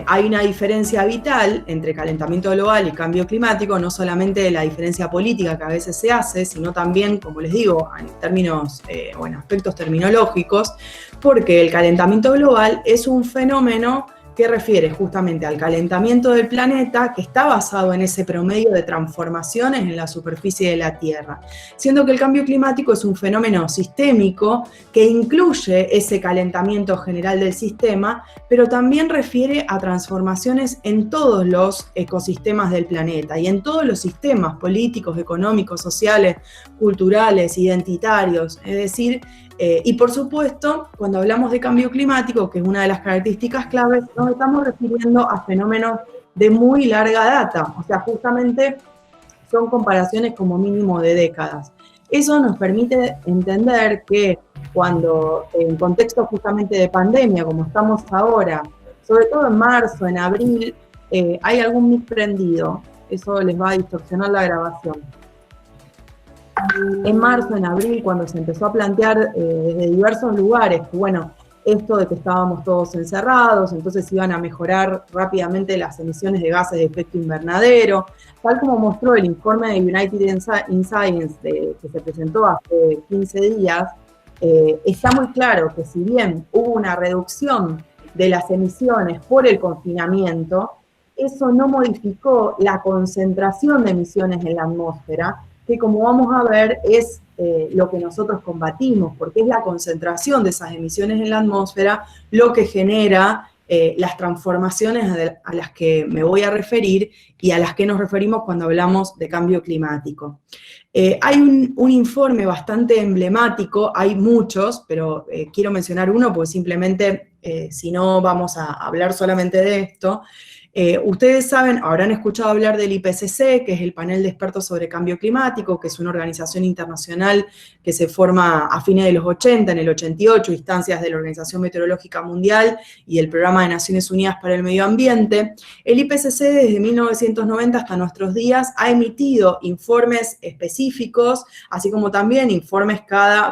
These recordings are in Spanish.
hay una diferencia vital entre calentamiento global y cambio climático, no solamente la diferencia política que a veces se hace, sino también, como les digo, en términos, o en aspectos terminológicos, porque el calentamiento global es un fenómeno que refiere justamente al calentamiento del planeta, que está basado en ese promedio de transformaciones en la superficie de la Tierra, siendo que el cambio climático es un fenómeno sistémico que incluye ese calentamiento general del sistema, pero también refiere a transformaciones en todos los ecosistemas del planeta y en todos los sistemas políticos, económicos, sociales, culturales, identitarios, es decir, y por supuesto, cuando hablamos de cambio climático, que es una de las características claves, nos estamos refiriendo a fenómenos de muy larga data, o sea, justamente son comparaciones como mínimo de décadas. Eso nos permite entender que cuando en contexto justamente de pandemia, como estamos ahora, sobre todo en marzo, en abril, hay algún mix prendido, eso les va a distorsionar la grabación. En marzo, en abril, cuando se empezó a plantear desde diversos lugares, bueno, esto de que estábamos todos encerrados, entonces iban a mejorar rápidamente las emisiones de gases de efecto invernadero, tal como mostró el informe de United in Science que se presentó hace 15 días, está muy claro que si bien hubo una reducción de las emisiones por el confinamiento, eso no modificó la concentración de emisiones en la atmósfera, que como vamos a ver es lo que nosotros combatimos, porque es la concentración de esas emisiones en la atmósfera lo que genera las transformaciones a las que me voy a referir y a las que nos referimos cuando hablamos de cambio climático. Hay un informe bastante emblemático, hay muchos, pero quiero mencionar uno porque simplemente, si no vamos a hablar solamente de esto. Ustedes saben, habrán escuchado hablar del IPCC, que es el Panel de Expertos sobre Cambio Climático, que es una organización internacional que se forma a fines de los 80, en el 88, instancias de la Organización Meteorológica Mundial y el Programa de Naciones Unidas para el Medio Ambiente. El IPCC desde 1990 hasta nuestros días ha emitido informes específicos, así como también informes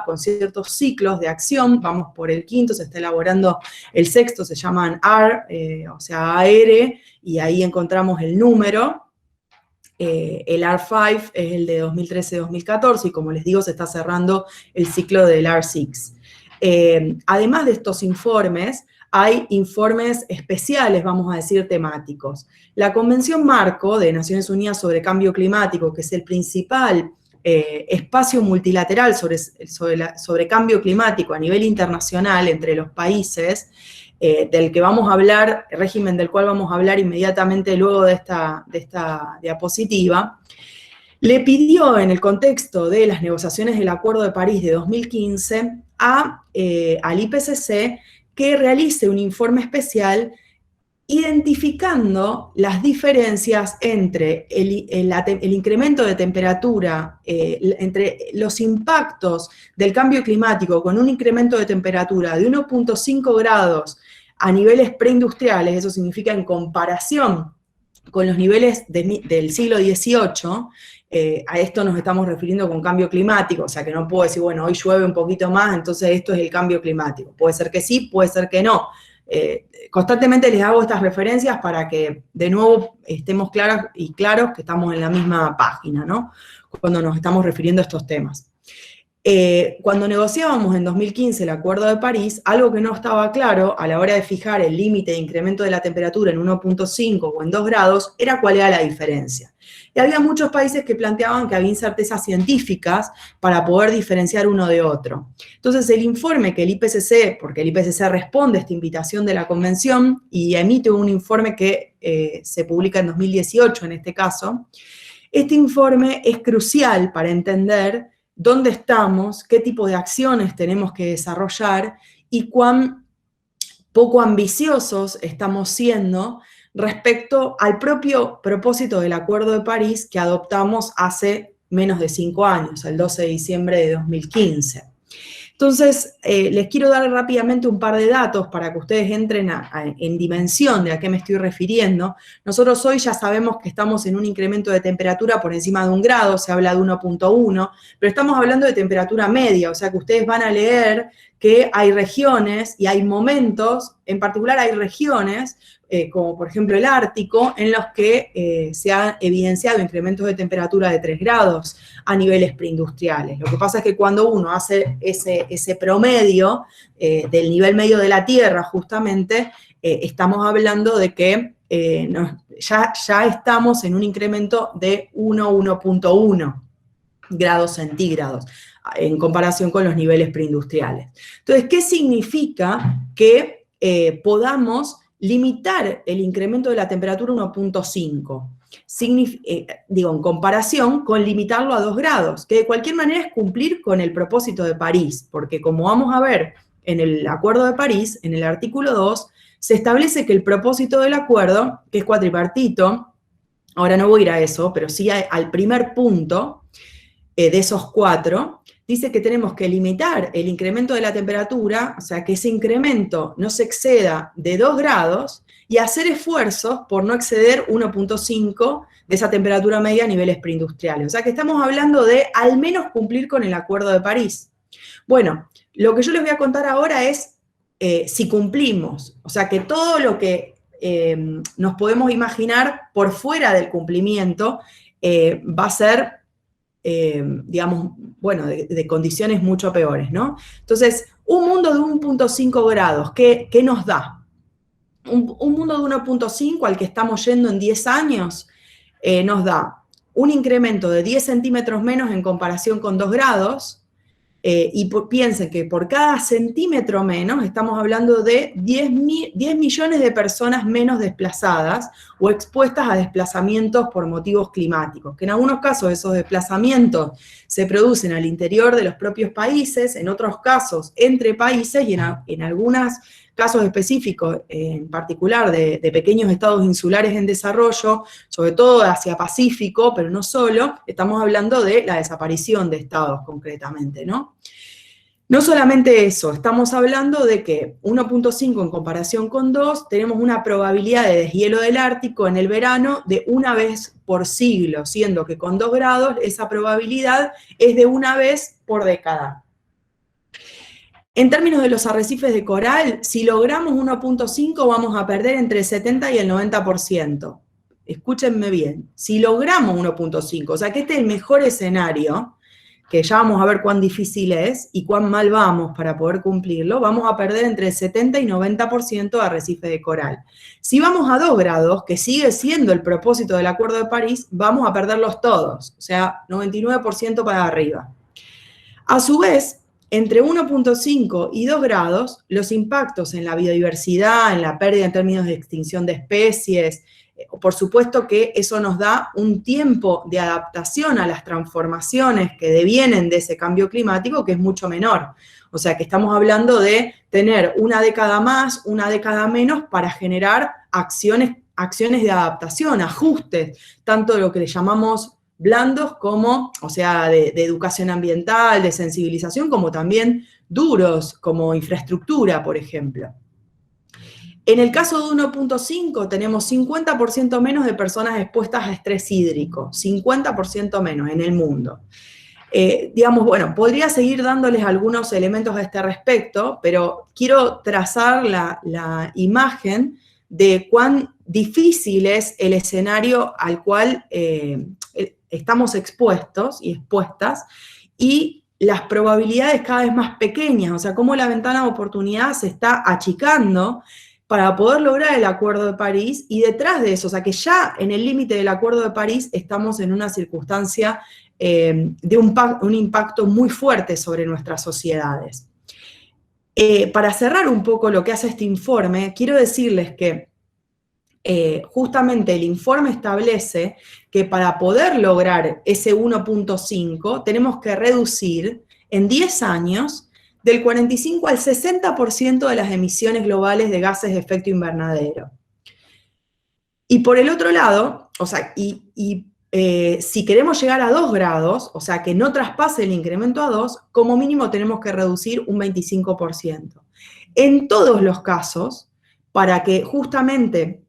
con ciertos ciclos de acción. Vamos por el quinto, se está elaborando el sexto, se llaman AR, o sea, AR, y ahí encontramos el número. El R5 es el de 2013-2014 y como les digo se está cerrando el ciclo del R6. Además de estos informes, hay informes especiales, vamos a decir, temáticos. La Convención Marco de Naciones Unidas sobre Cambio Climático, que es el principal espacio multilateral sobre cambio climático a nivel internacional entre los países, del que vamos a hablar, el régimen del cual vamos a hablar inmediatamente luego de esta diapositiva, le pidió en el contexto de las negociaciones del Acuerdo de París de 2015 al IPCC que realice un informe especial identificando las diferencias entre el incremento de temperatura, entre los impactos del cambio climático con un incremento de temperatura de 1.5 grados a niveles preindustriales, eso significa en comparación con los niveles del siglo XVIII, a esto nos estamos refiriendo con cambio climático, o sea que no puedo decir, bueno, hoy llueve un poquito más, entonces esto es el cambio climático. Puede ser que sí, puede ser que no. Constantemente les hago estas referencias para que de nuevo estemos claros que estamos en la misma página, ¿no? Cuando nos estamos refiriendo a estos temas. Cuando negociábamos en 2015 el Acuerdo de París, algo que no estaba claro a la hora de fijar el límite de incremento de la temperatura en 1.5 o en 2 grados era cuál era la diferencia. Y había muchos países que planteaban que había incertezas científicas para poder diferenciar uno de otro. Entonces el informe que el IPCC, porque el IPCC responde a esta invitación de la Convención y emite un informe que se publica en 2018 en este caso, este informe es crucial para entender dónde estamos, qué tipo de acciones tenemos que desarrollar y cuán poco ambiciosos estamos siendo respecto al propio propósito del Acuerdo de París que adoptamos hace menos de 5 años, el 12 de diciembre de 2015. Entonces, les quiero dar rápidamente un par de datos para que ustedes entren en dimensión de a qué me estoy refiriendo. Nosotros hoy ya sabemos que estamos en un incremento de temperatura por encima de 1 grado, se habla de 1.1, pero estamos hablando de temperatura media, o sea que ustedes van a leer que hay regiones y hay momentos, en particular hay regiones, como por ejemplo el Ártico, en los que se han evidenciado incrementos de temperatura de 3 grados a niveles preindustriales. Lo que pasa es que cuando uno hace ese promedio del nivel medio de la Tierra, justamente, estamos hablando de que ya estamos en un incremento de 1,1 grados centígrados en comparación con los niveles preindustriales. Entonces, ¿qué significa que podamos limitar el incremento de la temperatura 1,5? Digo, en comparación con limitarlo a 2 grados, que de cualquier manera es cumplir con el propósito de París, porque como vamos a ver en el Acuerdo de París, en el artículo 2, se establece que el propósito del acuerdo, que es cuatripartito, ahora no voy a ir a eso, pero sí al primer punto de esos 4, dice que tenemos que limitar el incremento de la temperatura, o sea, que ese incremento no se exceda de 2 grados y hacer esfuerzos por no exceder 1,5 de esa temperatura media a niveles preindustriales. O sea, que estamos hablando de al menos cumplir con el Acuerdo de París. Bueno, lo que yo les voy a contar ahora es si cumplimos, o sea, que todo lo que nos podemos imaginar por fuera del cumplimiento va a ser digamos, bueno, de condiciones mucho peores, ¿no? Entonces, un mundo de 1,5 grados, ¿qué nos da? Un mundo de 1,5 al que estamos yendo en 10 años, nos da un incremento de 10 centímetros menos en comparación con 2 grados, y piensen que por cada centímetro menos estamos hablando de 10 millones de personas menos desplazadas o expuestas a desplazamientos por motivos climáticos, que en algunos casos esos desplazamientos se producen al interior de los propios países, en otros casos entre países y en algunos casos específicos, en particular de pequeños estados insulares en desarrollo, sobre todo hacia Pacífico, pero no solo, estamos hablando de la desaparición de estados concretamente, ¿no? No solamente eso, estamos hablando de que 1,5 en comparación con 2, tenemos una probabilidad de deshielo del Ártico en el verano de 1 vez por siglo, siendo que con 2 grados esa probabilidad es de 1 vez por década. En términos de los arrecifes de coral, si logramos 1,5 vamos a perder entre el 70 y el 90%. Escúchenme bien, si logramos 1,5, o sea que este es el mejor escenario, que ya vamos a ver cuán difícil es y cuán mal vamos para poder cumplirlo, vamos a perder entre el 70 y 90% de arrecife de coral. Si vamos a 2 grados, que sigue siendo el propósito del Acuerdo de París, vamos a perderlos todos, o sea, 99% para arriba. A su vez, entre 1,5 y 2 grados, los impactos en la biodiversidad, en la pérdida en términos de extinción de especies, por supuesto que eso nos da un tiempo de adaptación a las transformaciones que devienen de ese cambio climático que es mucho menor. O sea, que estamos hablando de tener una década más, una década menos para generar acciones de adaptación, ajustes, tanto de lo que le llamamos blandos como, o sea, de educación ambiental, de sensibilización, como también duros, como infraestructura, por ejemplo. En el caso de 1,5 tenemos 50% menos de personas expuestas a estrés hídrico, 50% menos en el mundo. Digamos, bueno, podría seguir dándoles algunos elementos a este respecto, pero quiero trazar la imagen de cuán difícil es el escenario al cual estamos expuestos y expuestas, y las probabilidades cada vez más pequeñas, o sea, cómo la ventana de oportunidad se está achicando para poder lograr el Acuerdo de París, y detrás de eso, o sea, que ya en el límite del Acuerdo de París estamos en una circunstancia de un impacto muy fuerte sobre nuestras sociedades. Para cerrar un poco lo que hace este informe, quiero decirles que justamente el informe establece que para poder lograr ese 1,5 tenemos que reducir en 10 años del 45 al 60% de las emisiones globales de gases de efecto invernadero. Y por el otro lado, o sea, si queremos llegar a 2 grados, o sea, que no traspase el incremento a 2, como mínimo tenemos que reducir un 25%. En todos los casos, para que justamente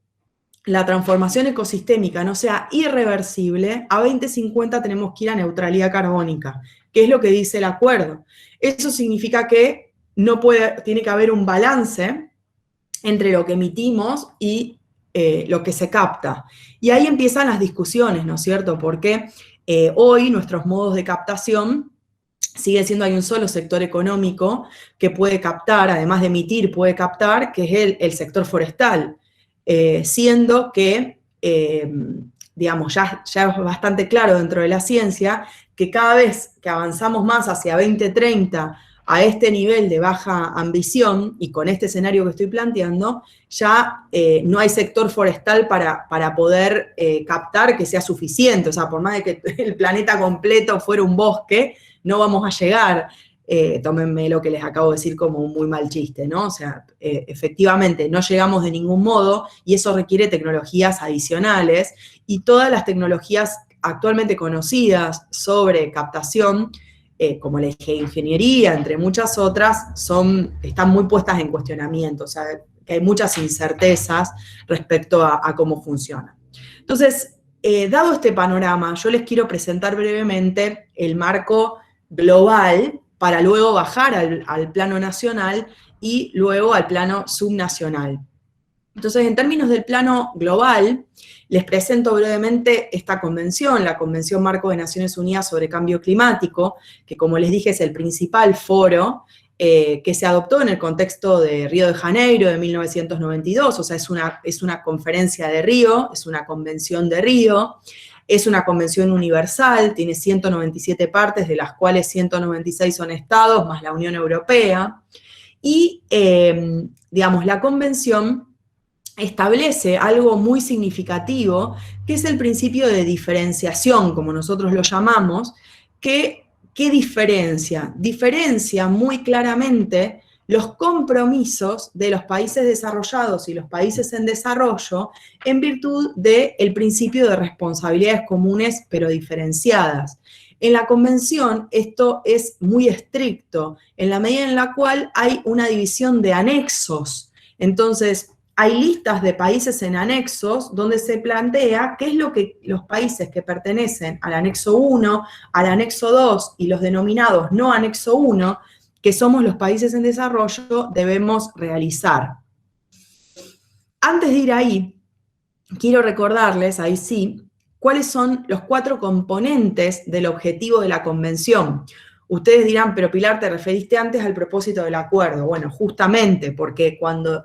la transformación ecosistémica no sea irreversible, a 2050 tenemos que ir a neutralidad carbónica, que es lo que dice el acuerdo. Eso significa que tiene que haber un balance entre lo que emitimos y lo que se capta. Y ahí empiezan las discusiones, ¿no es cierto? Porque hoy nuestros modos de captación sigue siendo, hay un solo sector económico que puede captar, además de emitir, puede captar, que es el sector forestal, siendo que, digamos, ya es bastante claro dentro de la ciencia que cada vez que avanzamos más hacia 2030 a este nivel de baja ambición, y con este escenario que estoy planteando, ya no hay sector forestal para poder captar que sea suficiente. O sea, por más de que el planeta completo fuera un bosque, no vamos a llegar. Tómenme lo que les acabo de decir como un muy mal chiste, ¿no? O sea, efectivamente no llegamos de ningún modo y eso requiere tecnologías adicionales, y todas las tecnologías actualmente conocidas sobre captación, como la geoingeniería, entre muchas otras, están muy puestas en cuestionamiento. O sea, que hay muchas incertezas respecto a cómo funciona. Entonces, dado este panorama, yo les quiero presentar brevemente el marco global para luego bajar al plano nacional y luego al plano subnacional. Entonces, en términos del plano global, les presento brevemente esta convención, la Convención Marco de Naciones Unidas sobre Cambio Climático, que, como les dije, es el principal foro que se adoptó en el contexto de Río de Janeiro de 1992, o sea, es una conferencia de Río, es una convención de Río, es una convención universal, tiene 197 partes, de las cuales 196 son estados, más la Unión Europea, y, digamos, la convención establece algo muy significativo, que es el principio de diferenciación, como nosotros lo llamamos, que ¿qué diferencia? Diferencia muy claramente los compromisos de los países desarrollados y los países en desarrollo en virtud del principio de responsabilidades comunes pero diferenciadas. En la convención esto es muy estricto, en la medida en la cual hay una división de anexos. Entonces, hay listas de países en anexos donde se plantea qué es lo que los países que pertenecen al anexo 1, al anexo 2 y los denominados no anexo 1, que somos los países en desarrollo, debemos realizar. Antes de ir ahí, quiero recordarles, ahí sí, cuáles son los 4 componentes del objetivo de la convención. Ustedes dirán, pero Pilar, te referiste antes al propósito del acuerdo. Bueno, justamente porque cuando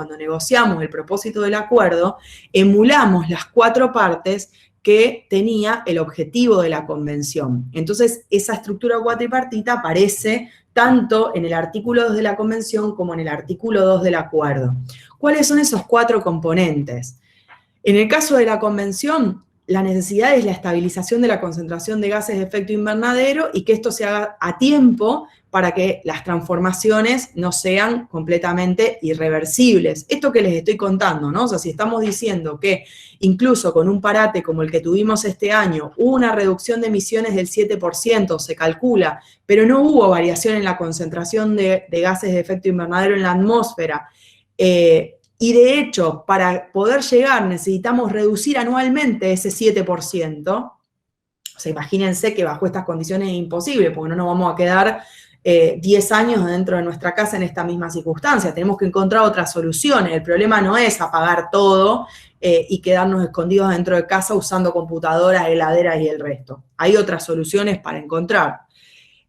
negociamos el propósito del acuerdo, emulamos las 4 partes que tenía el objetivo de la convención. Entonces, esa estructura cuatripartita aparece tanto en el artículo 2 de la convención como en el artículo 2 del acuerdo. ¿Cuáles son esos 4 componentes? En el caso de la convención, la necesidad es la estabilización de la concentración de gases de efecto invernadero y que esto se haga a tiempo para que las transformaciones no sean completamente irreversibles. Esto que les estoy contando, ¿no? O sea, si estamos diciendo que incluso con un parate como el que tuvimos este año, hubo una reducción de emisiones del 7%, se calcula, pero no hubo variación en la concentración de gases de efecto invernadero en la atmósfera, y de hecho, para poder llegar necesitamos reducir anualmente ese 7%. O sea, imagínense que bajo estas condiciones es imposible, porque no nos vamos a quedar 10 años dentro de nuestra casa en esta misma circunstancia. Tenemos que encontrar otras soluciones. El problema no es apagar todo y quedarnos escondidos dentro de casa usando computadoras, heladeras y el resto. Hay otras soluciones para encontrar.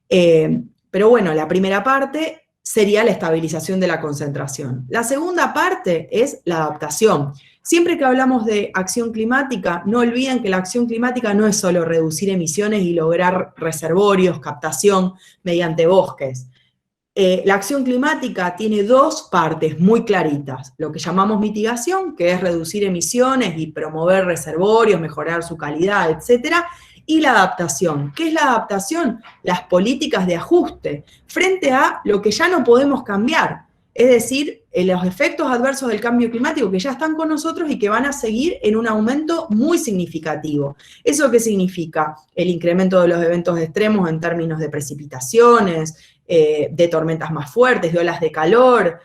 Pero bueno, la primera parte sería la estabilización de la concentración. La segunda parte es la adaptación. Siempre que hablamos de acción climática, no olviden que la acción climática no es solo reducir emisiones y lograr reservorios, captación mediante bosques. La acción climática tiene 2 partes muy claritas, lo que llamamos mitigación, que es reducir emisiones y promover reservorios, mejorar su calidad, etcétera, y la adaptación. ¿Qué es la adaptación? Las políticas de ajuste frente a lo que ya no podemos cambiar, es decir, los efectos adversos del cambio climático que ya están con nosotros y que van a seguir en un aumento muy significativo. ¿Eso qué significa? El incremento de los eventos extremos en términos de precipitaciones, de tormentas más fuertes, de olas de calor,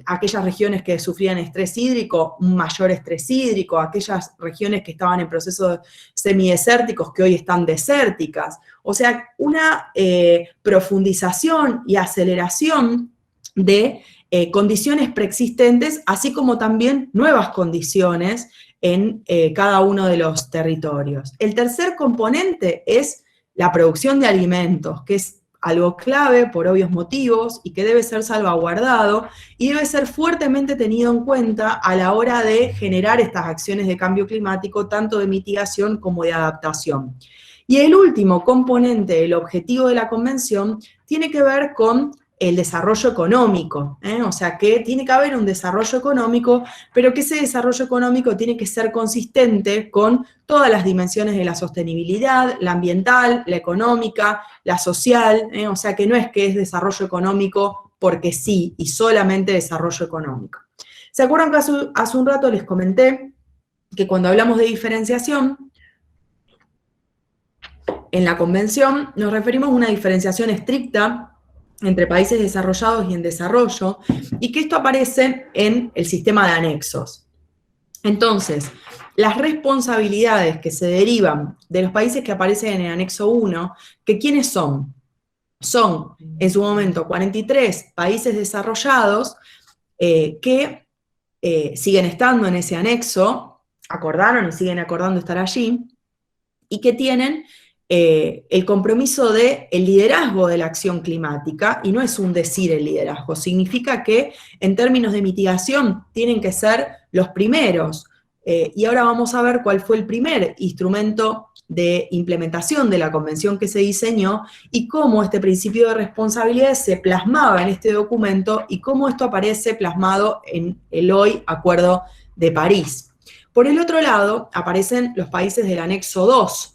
aquellas regiones que sufrían estrés hídrico, un mayor estrés hídrico, aquellas regiones que estaban en procesos semidesérticos que hoy están desérticas. O sea, una profundización y aceleración de condiciones preexistentes, así como también nuevas condiciones en cada uno de los territorios. El tercer componente es la producción de alimentos, que es algo clave por obvios motivos y que debe ser salvaguardado y debe ser fuertemente tenido en cuenta a la hora de generar estas acciones de cambio climático, tanto de mitigación como de adaptación. Y el último componente, el objetivo de la Convención, tiene que ver con el desarrollo económico, o sea que tiene que haber un desarrollo económico, pero que ese desarrollo económico tiene que ser consistente con todas las dimensiones de la sostenibilidad, la ambiental, la económica, la social, o sea que no es que es desarrollo económico porque sí, y solamente desarrollo económico. ¿Se acuerdan que hace un rato les comenté que cuando hablamos de diferenciación, en la Convención nos referimos a una diferenciación estricta entre países desarrollados y en desarrollo, y que esto aparece en el sistema de anexos. Entonces, las responsabilidades que se derivan de los países que aparecen en el anexo 1, que ¿quiénes son? Son, en su momento, 43 países desarrollados que siguen estando en ese anexo, acordaron y siguen acordando estar allí, y que tienen el compromiso del liderazgo de la acción climática, y no es un decir el liderazgo, significa que en términos de mitigación tienen que ser los primeros. Y ahora vamos a ver cuál fue el primer instrumento de implementación de la convención que se diseñó y cómo este principio de responsabilidad se plasmaba en este documento y cómo esto aparece plasmado en el hoy Acuerdo de París. Por el otro lado, aparecen los países del anexo 2,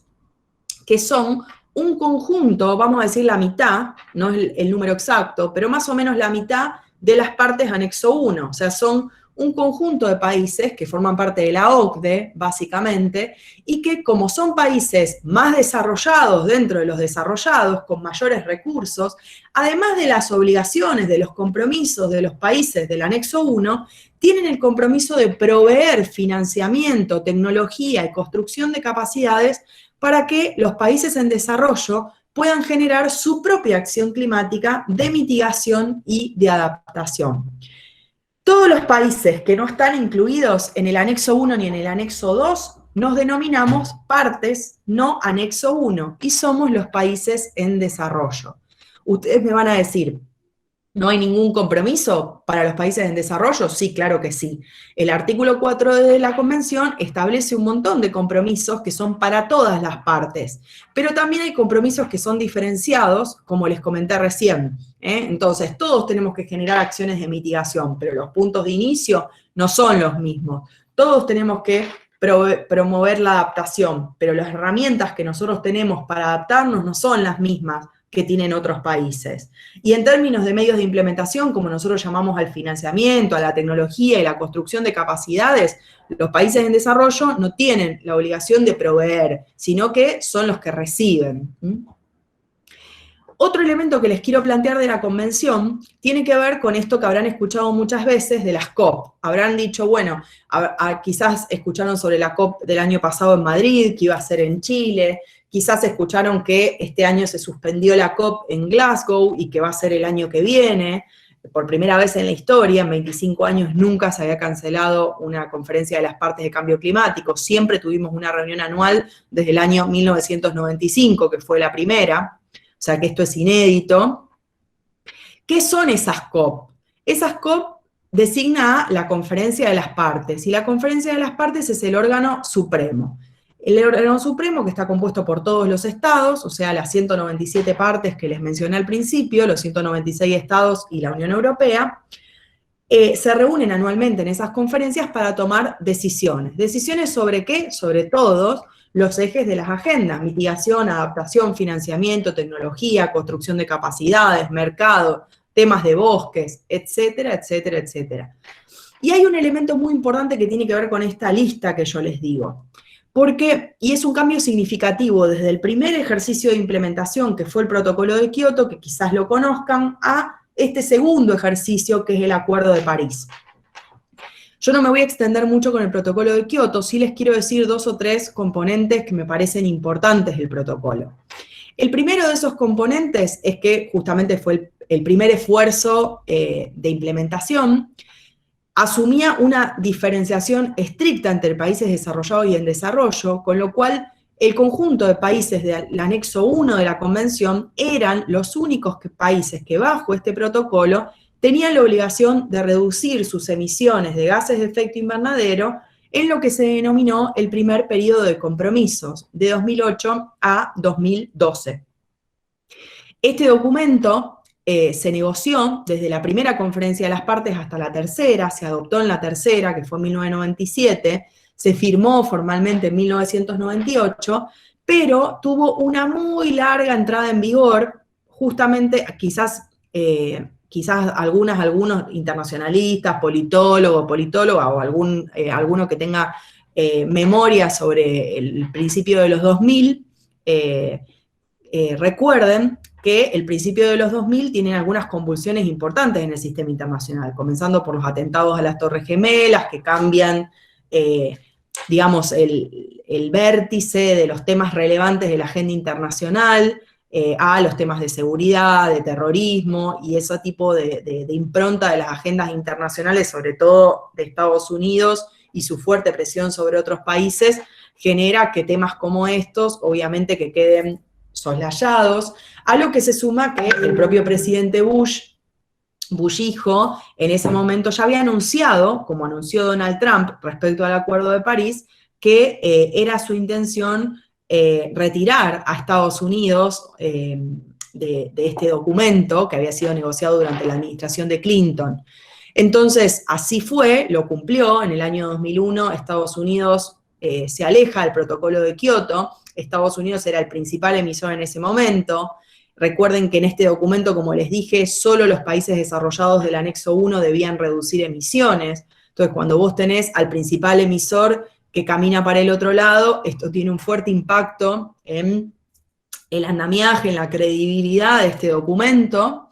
que son un conjunto, vamos a decir la mitad, no es el número exacto, pero más o menos la mitad de las partes anexo 1, o sea, son un conjunto de países que forman parte de la OCDE, básicamente, y que como son países más desarrollados dentro de los desarrollados, con mayores recursos, además de las obligaciones, de los compromisos de los países del anexo 1, tienen el compromiso de proveer financiamiento, tecnología y construcción de capacidades para que los países en desarrollo puedan generar su propia acción climática de mitigación y de adaptación. Todos los países que no están incluidos en el anexo 1 ni en el anexo 2 nos denominamos partes no anexo 1 y somos los países en desarrollo. Ustedes me van a decir, ¿no hay ningún compromiso para los países en desarrollo? Sí, claro que sí. El artículo 4 de la Convención establece un montón de compromisos que son para todas las partes, pero también hay compromisos que son diferenciados, como les comenté recién. Entonces, todos tenemos que generar acciones de mitigación, pero los puntos de inicio no son los mismos. Todos tenemos que promover la adaptación, pero las herramientas que nosotros tenemos para adaptarnos no son las mismas que tienen otros países. Y en términos de medios de implementación, como nosotros llamamos al financiamiento, a la tecnología y la construcción de capacidades, los países en desarrollo no tienen la obligación de proveer, sino que son los que reciben. Otro elemento que les quiero plantear de la Convención tiene que ver con esto que habrán escuchado muchas veces de las COP. Habrán dicho, bueno, quizás escucharon sobre la COP del año pasado en Madrid, que iba a ser en Chile. Quizás escucharon que este año se suspendió la COP en Glasgow y que va a ser el año que viene. Por primera vez en la historia, en 25 años, nunca se había cancelado una conferencia de las partes de cambio climático. Siempre tuvimos una reunión anual desde el año 1995, que fue la primera. O sea que esto es inédito. ¿Qué son esas COP? Esas COP designa la conferencia de las partes, y la conferencia de las partes es el órgano supremo. El órgano supremo, que está compuesto por todos los estados, o sea, las 197 partes que les mencioné al principio, los 196 estados y la Unión Europea, se reúnen anualmente en esas conferencias para tomar decisiones. ¿Decisiones sobre qué? Sobre todos los ejes de las agendas: mitigación, adaptación, financiamiento, tecnología, construcción de capacidades, mercado, temas de bosques, etcétera, etcétera, etcétera. Y hay un elemento muy importante que tiene que ver con esta lista que yo les digo. Porque, y es un cambio significativo desde el primer ejercicio de implementación, que fue el Protocolo de Kioto, que quizás lo conozcan, a este segundo ejercicio, que es el Acuerdo de París. Yo no me voy a extender mucho con el Protocolo de Kioto, sí les quiero decir 2 o 3 componentes que me parecen importantes del protocolo. El primero de esos componentes es que justamente fue el primer esfuerzo de implementación, asumía una diferenciación estricta entre países desarrollados y en desarrollo, con lo cual el conjunto de países del anexo 1 de la Convención eran los únicos países que bajo este protocolo tenían la obligación de reducir sus emisiones de gases de efecto invernadero en lo que se denominó el primer periodo de compromisos, de 2008 a 2012. Este documento se negoció desde la primera conferencia de las partes hasta la tercera, se adoptó en la tercera, que fue en 1997, se firmó formalmente en 1998, pero tuvo una muy larga entrada en vigor, justamente quizás algunos internacionalistas, politólogas o alguno que tenga memoria sobre el principio de los 2000, recuerden que el principio de los 2000 tiene algunas convulsiones importantes en el sistema internacional, comenzando por los atentados a las Torres Gemelas, que cambian, digamos, el vértice de los temas relevantes de la agenda internacional, a los temas de seguridad, de terrorismo, y ese tipo de impronta de las agendas internacionales, sobre todo de Estados Unidos, y su fuerte presión sobre otros países, genera que temas como estos, obviamente, que queden soslayados, a lo que se suma que el propio presidente Bush hijo, en ese momento ya había anunciado, como anunció Donald Trump respecto al Acuerdo de París, que era su intención retirar a Estados Unidos de este documento que había sido negociado durante la administración de Clinton. Entonces, así fue, lo cumplió. En el año 2001, Estados Unidos se aleja del protocolo de Kioto. Estados Unidos era el principal emisor en ese momento. Recuerden que en este documento, como les dije, solo los países desarrollados del anexo 1 debían reducir emisiones. Entonces, cuando vos tenés al principal emisor que camina para el otro lado, esto tiene un fuerte impacto en el andamiaje, en la credibilidad de este documento.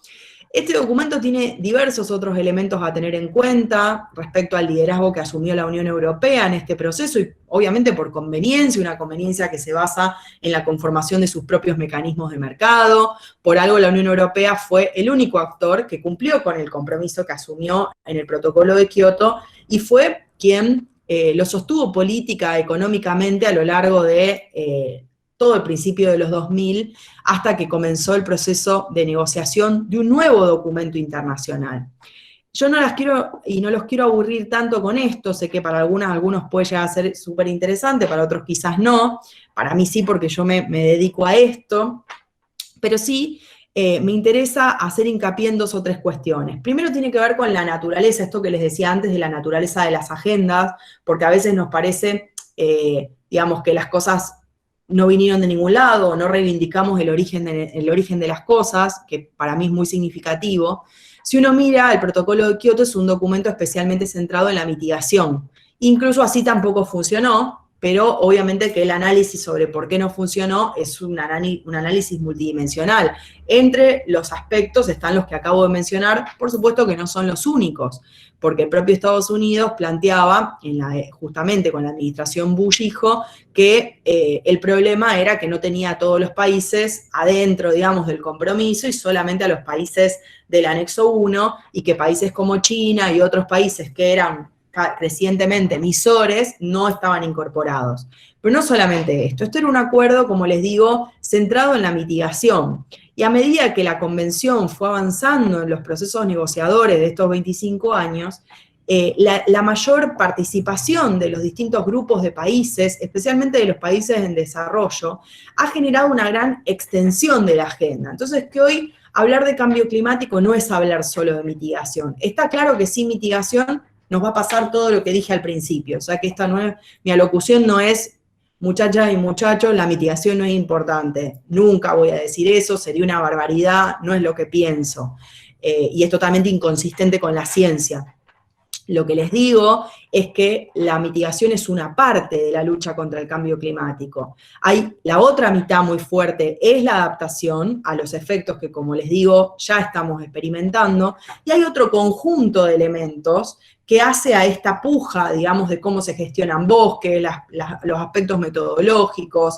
Este documento tiene diversos otros elementos a tener en cuenta respecto al liderazgo que asumió la Unión Europea en este proceso, y obviamente por conveniencia, una conveniencia que se basa en la conformación de sus propios mecanismos de mercado. Por algo la Unión Europea fue el único actor que cumplió con el compromiso que asumió en el protocolo de Kioto, y fue quien lo sostuvo política, económicamente a lo largo de todo el principio de los 2000, hasta que comenzó el proceso de negociación de un nuevo documento internacional. Yo no los quiero aburrir tanto con esto, sé que para algunos puede llegar a ser súper interesante, para otros quizás no, para mí sí porque yo me dedico a esto, pero sí me interesa hacer hincapié en dos o tres cuestiones. Primero tiene que ver con la naturaleza, esto que les decía antes de la naturaleza de las agendas, porque a veces nos parece, digamos, que las cosas no vinieron de ningún lado, no reivindicamos el origen de las cosas, que para mí es muy significativo. Si uno mira, el protocolo de Kioto es un documento especialmente centrado en la mitigación. Incluso así tampoco funcionó, pero obviamente que el análisis sobre por qué no funcionó es un análisis multidimensional. Entre los aspectos están los que acabo de mencionar, por supuesto que no son los únicos, porque el propio Estados Unidos planteaba, justamente con la administración Bush hijo, que el problema era que no tenía a todos los países adentro, digamos, del compromiso, y solamente a los países del anexo 1, y que países como China y otros países que eran recientemente emisores no estaban incorporados. Pero no solamente esto era un acuerdo, como les digo, centrado en la mitigación. Y a medida que la convención fue avanzando en los procesos negociadores de estos 25 años, la mayor participación de los distintos grupos de países, especialmente de los países en desarrollo, ha generado una gran extensión de la agenda. Entonces, que hoy hablar de cambio climático no es hablar solo de mitigación. Está claro que sin mitigación nos va a pasar todo lo que dije al principio. O sea que mi alocución no es, muchachas y muchachos, la mitigación no es importante. Nunca voy a decir eso, sería una barbaridad, no es lo que pienso. Y es totalmente inconsistente con la ciencia. Lo que les digo es que la mitigación es una parte de la lucha contra el cambio climático. Hay la otra mitad muy fuerte, es la adaptación a los efectos que, como les digo, ya estamos experimentando, y hay otro conjunto de elementos que hace a esta puja, digamos, de cómo se gestionan bosques, los aspectos metodológicos,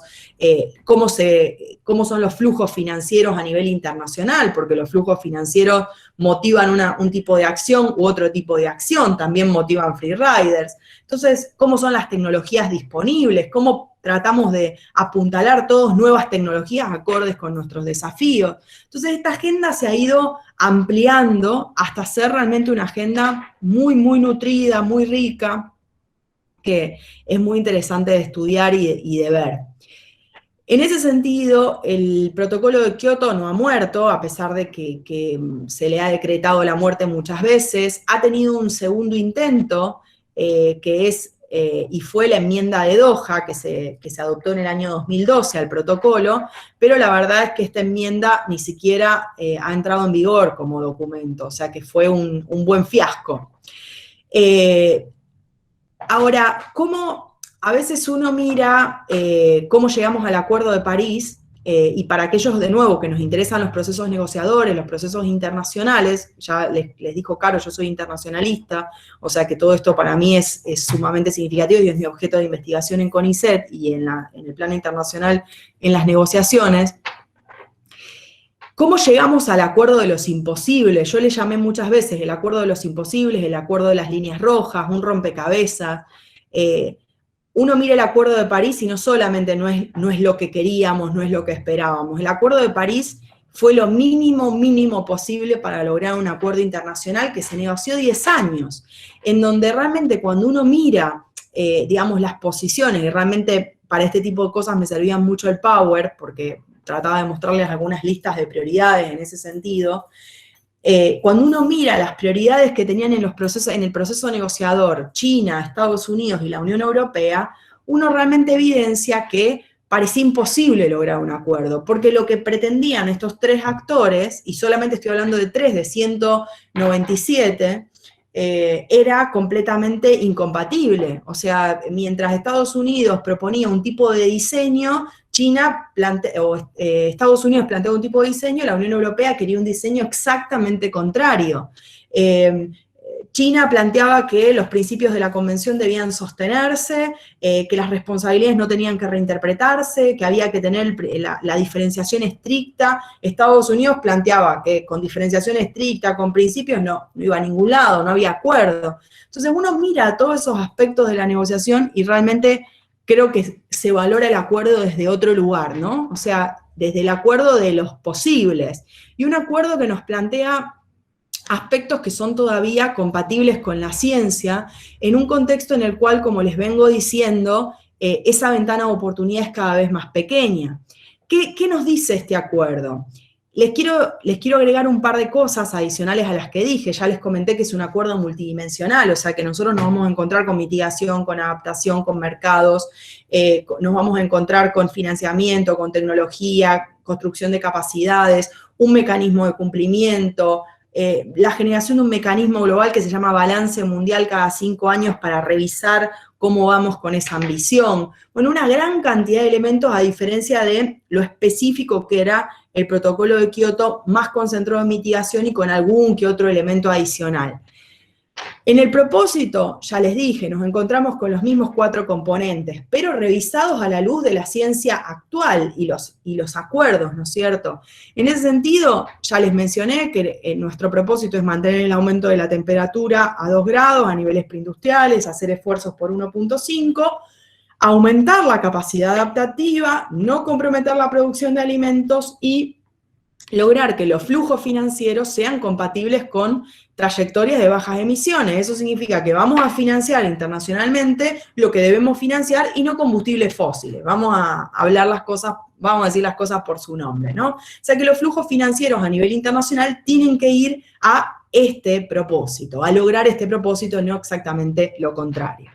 cómo son los flujos financieros a nivel internacional, porque los flujos financieros motivan un tipo de acción u otro tipo de acción, también motivan freeriders. Entonces, cómo son las tecnologías disponibles, cómo tratamos de apuntalar todas nuevas tecnologías acordes con nuestros desafíos. Entonces, esta agenda se ha ido ampliando hasta ser realmente una agenda muy, muy nutrida, muy rica, que es muy interesante de estudiar y de ver. En ese sentido, el protocolo de Kioto no ha muerto, a pesar de que se le ha decretado la muerte muchas veces. Ha tenido un segundo intento, y fue la enmienda de Doha, que se adoptó en el año 2012 al protocolo, pero la verdad es que esta enmienda ni siquiera ha entrado en vigor como documento, o sea que fue un buen fiasco. Ahora, a veces uno mira cómo llegamos al Acuerdo de París, y para aquellos, de nuevo, que nos interesan los procesos negociadores, los procesos internacionales, ya les dijo Caro, yo soy internacionalista, o sea que todo esto para mí es sumamente significativo y es mi objeto de investigación en CONICET y en el plano internacional en las negociaciones. ¿Cómo llegamos al acuerdo de los imposibles? Yo le llamé muchas veces el acuerdo de los imposibles, el acuerdo de las líneas rojas, un rompecabezas. Uno mira el Acuerdo de París y no solamente no es lo que queríamos, no es lo que esperábamos. El Acuerdo de París fue lo mínimo posible para lograr un acuerdo internacional que se negoció 10 años, en donde realmente cuando uno mira, digamos, las posiciones, y realmente para este tipo de cosas me servía mucho el Power, porque trataba de mostrarles algunas listas de prioridades en ese sentido. Cuando uno mira las prioridades que tenían en el proceso negociador China, Estados Unidos y la Unión Europea, uno realmente evidencia que parecía imposible lograr un acuerdo, porque lo que pretendían estos tres actores, y solamente estoy hablando de 3 de 197, era completamente incompatible. O sea, mientras Estados Unidos proponía un tipo de diseño, Estados Unidos planteaba un tipo de diseño, la Unión Europea quería un diseño exactamente contrario. China planteaba que los principios de la Convención debían sostenerse, que las responsabilidades no tenían que reinterpretarse, que había que tener la diferenciación estricta. Estados Unidos planteaba que con diferenciación estricta, con principios, no iba a ningún lado, no había acuerdo. Entonces uno mira todos esos aspectos de la negociación y realmente creo que se valora el acuerdo desde otro lugar, ¿no? O sea, desde el acuerdo de los posibles. Y un acuerdo que nos plantea aspectos que son todavía compatibles con la ciencia, en un contexto en el cual, como les vengo diciendo, esa ventana de oportunidad es cada vez más pequeña. ¿Qué nos dice este acuerdo? Les quiero agregar un par de cosas adicionales a las que dije. Ya les comenté que es un acuerdo multidimensional, o sea que nosotros nos vamos a encontrar con mitigación, con adaptación, con mercados, nos vamos a encontrar con financiamiento, con tecnología, construcción de capacidades, un mecanismo de cumplimiento, la generación de un mecanismo global que se llama balance mundial cada 5 años para revisar cómo vamos con esa ambición. Bueno, una gran cantidad de elementos a diferencia de lo específico que era el protocolo de Kioto, más concentrado en mitigación y con algún que otro elemento adicional. En el propósito, ya les dije, nos encontramos con los mismos 4 componentes, pero revisados a la luz de la ciencia actual y los acuerdos, ¿no es cierto? En ese sentido, ya les mencioné que nuestro propósito es mantener el aumento de la temperatura a 2 grados a niveles preindustriales, hacer esfuerzos por 1.5, aumentar la capacidad adaptativa, no comprometer la producción de alimentos y lograr que los flujos financieros sean compatibles con trayectorias de bajas emisiones. Eso significa que vamos a financiar internacionalmente lo que debemos financiar y no combustibles fósiles. Vamos a hablar las cosas, vamos a decir las cosas por su nombre, ¿no? O sea que los flujos financieros a nivel internacional tienen que ir a este propósito, a lograr este propósito, no exactamente lo contrario.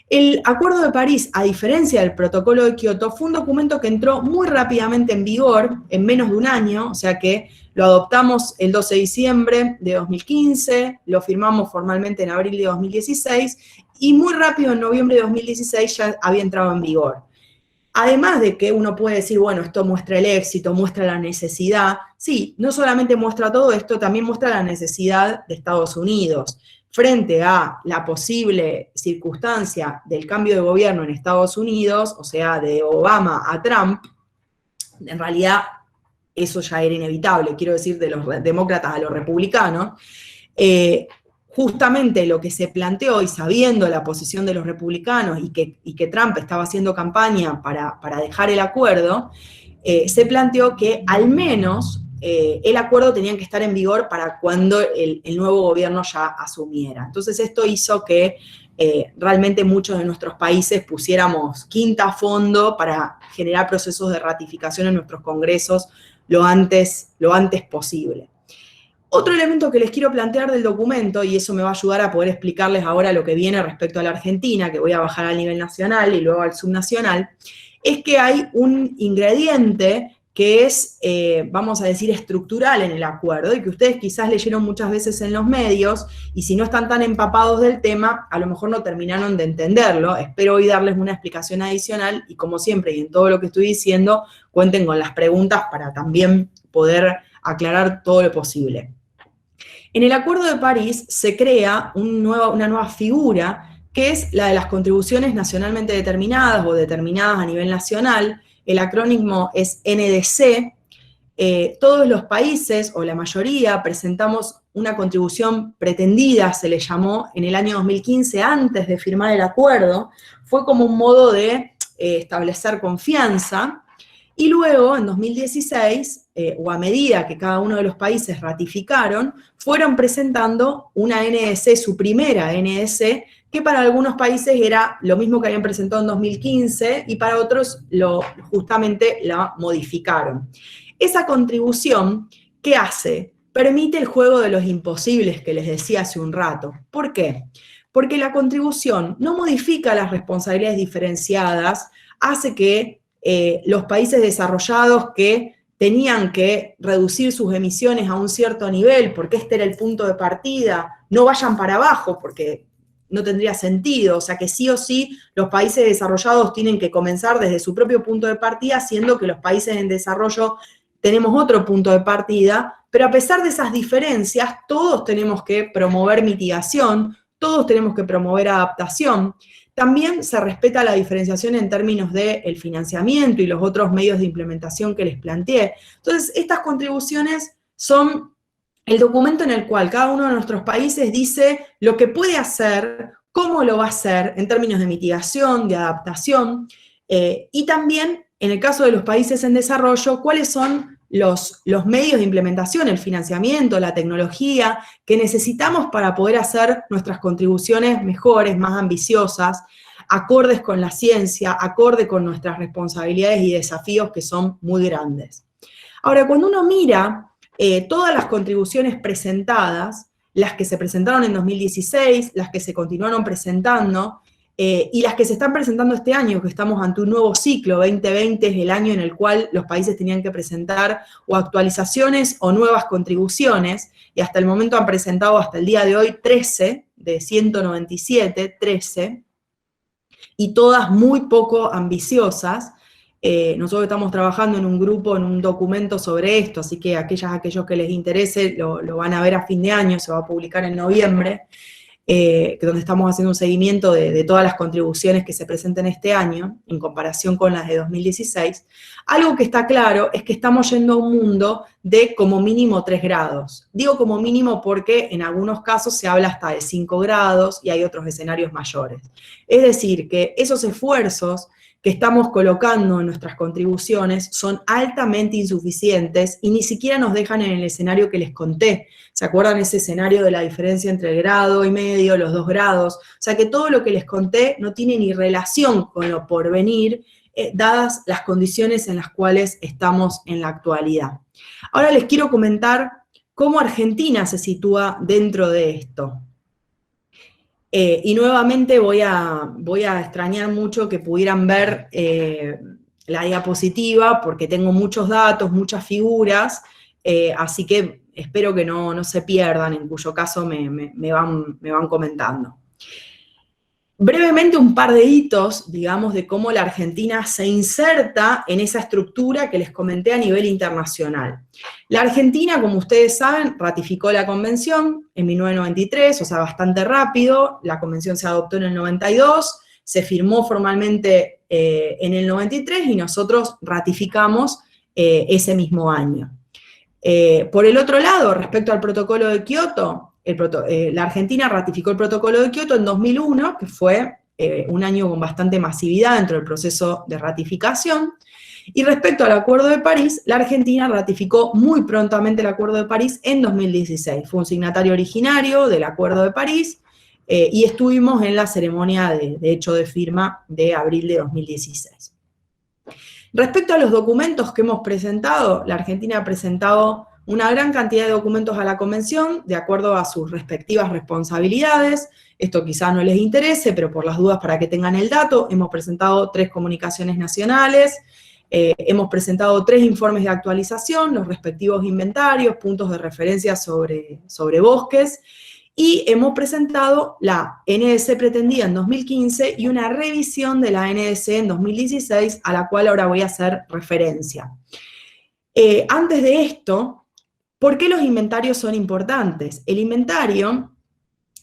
El Acuerdo de París, a diferencia del Protocolo de Kioto, fue un documento que entró muy rápidamente en vigor, en menos de un año, o sea que Lo adoptamos el 12 de diciembre de 2015, lo firmamos formalmente en abril de 2016, y muy rápido en noviembre de 2016 ya había entrado en vigor. Además de que uno puede decir, bueno, esto muestra el éxito, muestra la necesidad. Sí, no solamente muestra todo esto, también muestra la necesidad de Estados Unidos. Frente a la posible circunstancia del cambio de gobierno en Estados Unidos, o sea, de Obama a Trump, en realidad eso ya era inevitable, quiero decir, de los demócratas a los republicanos, justamente lo que se planteó, y sabiendo la posición de los republicanos y que Trump estaba haciendo campaña para dejar el acuerdo, se planteó que al menos el acuerdo tenía que estar en vigor para cuando el nuevo gobierno ya asumiera. Entonces esto hizo que realmente muchos de nuestros países pusiéramos quinta a fondo para generar procesos de ratificación en nuestros congresos lo antes posible. Otro elemento que les quiero plantear del documento, y eso me va a ayudar a poder explicarles ahora lo que viene respecto a la Argentina, que voy a bajar al nivel nacional y luego al subnacional, es que hay un ingrediente que es, vamos a decir, estructural en el acuerdo, y que ustedes quizás leyeron muchas veces en los medios, y si no están tan empapados del tema, a lo mejor no terminaron de entenderlo. Espero hoy darles una explicación adicional, y como siempre, y en todo lo que estoy diciendo, cuenten con las preguntas para también poder aclarar todo lo posible. En el Acuerdo de París se crea una nueva figura, que es la de las contribuciones nacionalmente determinadas o determinadas a nivel nacional. El acrónimo es NDC. Todos los países, o la mayoría, presentamos una contribución pretendida, se le llamó, en el año 2015, antes de firmar el acuerdo. Fue como un modo de establecer confianza. Y luego, en 2016, o a medida que cada uno de los países ratificaron, fueron presentando una NDC, su primera NDC, que para algunos países era lo mismo que habían presentado en 2015, y para otros justamente la modificaron. Esa contribución, ¿qué hace? Permite el juego de los imposibles que les decía hace un rato. ¿Por qué? Porque la contribución no modifica las responsabilidades diferenciadas, hace que los países desarrollados que tenían que reducir sus emisiones a un cierto nivel, porque este era el punto de partida, no vayan para abajo, porque no tendría sentido. O sea que sí o sí los países desarrollados tienen que comenzar desde su propio punto de partida, siendo que los países en desarrollo tenemos otro punto de partida, pero a pesar de esas diferencias, todos tenemos que promover mitigación, todos tenemos que promover adaptación. También se respeta la diferenciación en términos del financiamiento y los otros medios de implementación que les planteé. Entonces, estas contribuciones son el documento en el cual cada uno de nuestros países dice lo que puede hacer, cómo lo va a hacer en términos de mitigación, de adaptación, y también, en el caso de los países en desarrollo, cuáles son los medios de implementación, el financiamiento, la tecnología que necesitamos para poder hacer nuestras contribuciones mejores, más ambiciosas, acordes con la ciencia, acorde con nuestras responsabilidades y desafíos que son muy grandes. Ahora, cuando uno mira todas las contribuciones presentadas, las que se presentaron en 2016, las que se continuaron presentando, y las que se están presentando este año, que estamos ante un nuevo ciclo, 2020 es el año en el cual los países tenían que presentar o actualizaciones o nuevas contribuciones, y hasta el momento han presentado hasta el día de hoy 13 de 197, 13, y todas muy poco ambiciosas. Nosotros estamos trabajando en un grupo, en un documento sobre esto, así que aquellos que les interese lo van a ver a fin de año, se va a publicar en noviembre. Donde estamos haciendo un seguimiento de todas las contribuciones que se presenten este año, en comparación con las de 2016, algo que está claro es que estamos yendo a un mundo de como mínimo 3 grados. Digo como mínimo porque en algunos casos se habla hasta de 5 grados y hay otros escenarios mayores. Es decir, que esos esfuerzos que estamos colocando en nuestras contribuciones son altamente insuficientes y ni siquiera nos dejan en el escenario que les conté. ¿Se acuerdan ese escenario de la diferencia entre el grado y medio, los 2 grados? O sea que todo lo que les conté no tiene ni relación con lo por venir, dadas las condiciones en las cuales estamos en la actualidad. Ahora les quiero comentar cómo Argentina se sitúa dentro de esto. Y nuevamente voy a extrañar mucho que pudieran ver la diapositiva, porque tengo muchos datos, muchas figuras, así que espero que no se pierdan, en cuyo caso me van comentando. Brevemente un par de hitos, digamos, de cómo la Argentina se inserta en esa estructura que les comenté a nivel internacional. La Argentina, como ustedes saben, ratificó la convención en 1993, o sea, bastante rápido. La convención se adoptó en el 92, se firmó formalmente en el 93 y nosotros ratificamos ese mismo año. Por el otro lado, respecto al protocolo de Kioto, la Argentina ratificó el protocolo de Kioto en 2001, que fue un año con bastante masividad dentro del proceso de ratificación. Y respecto al Acuerdo de París, la Argentina ratificó muy prontamente el Acuerdo de París en 2016. Fue un signatario originario del Acuerdo de París y estuvimos en la ceremonia de hecho de firma de abril de 2016. Respecto a los documentos que hemos presentado, la Argentina ha presentado una gran cantidad de documentos a la Convención, de acuerdo a sus respectivas responsabilidades. Esto quizás no les interese, pero por las dudas para que tengan el dato, hemos presentado 3 comunicaciones nacionales, hemos presentado 3 informes de actualización, los respectivos inventarios, puntos de referencia sobre bosques, y hemos presentado la NDC pretendida en 2015 y una revisión de la NDC en 2016, a la cual ahora voy a hacer referencia. Antes de esto, ¿por qué los inventarios son importantes? El inventario,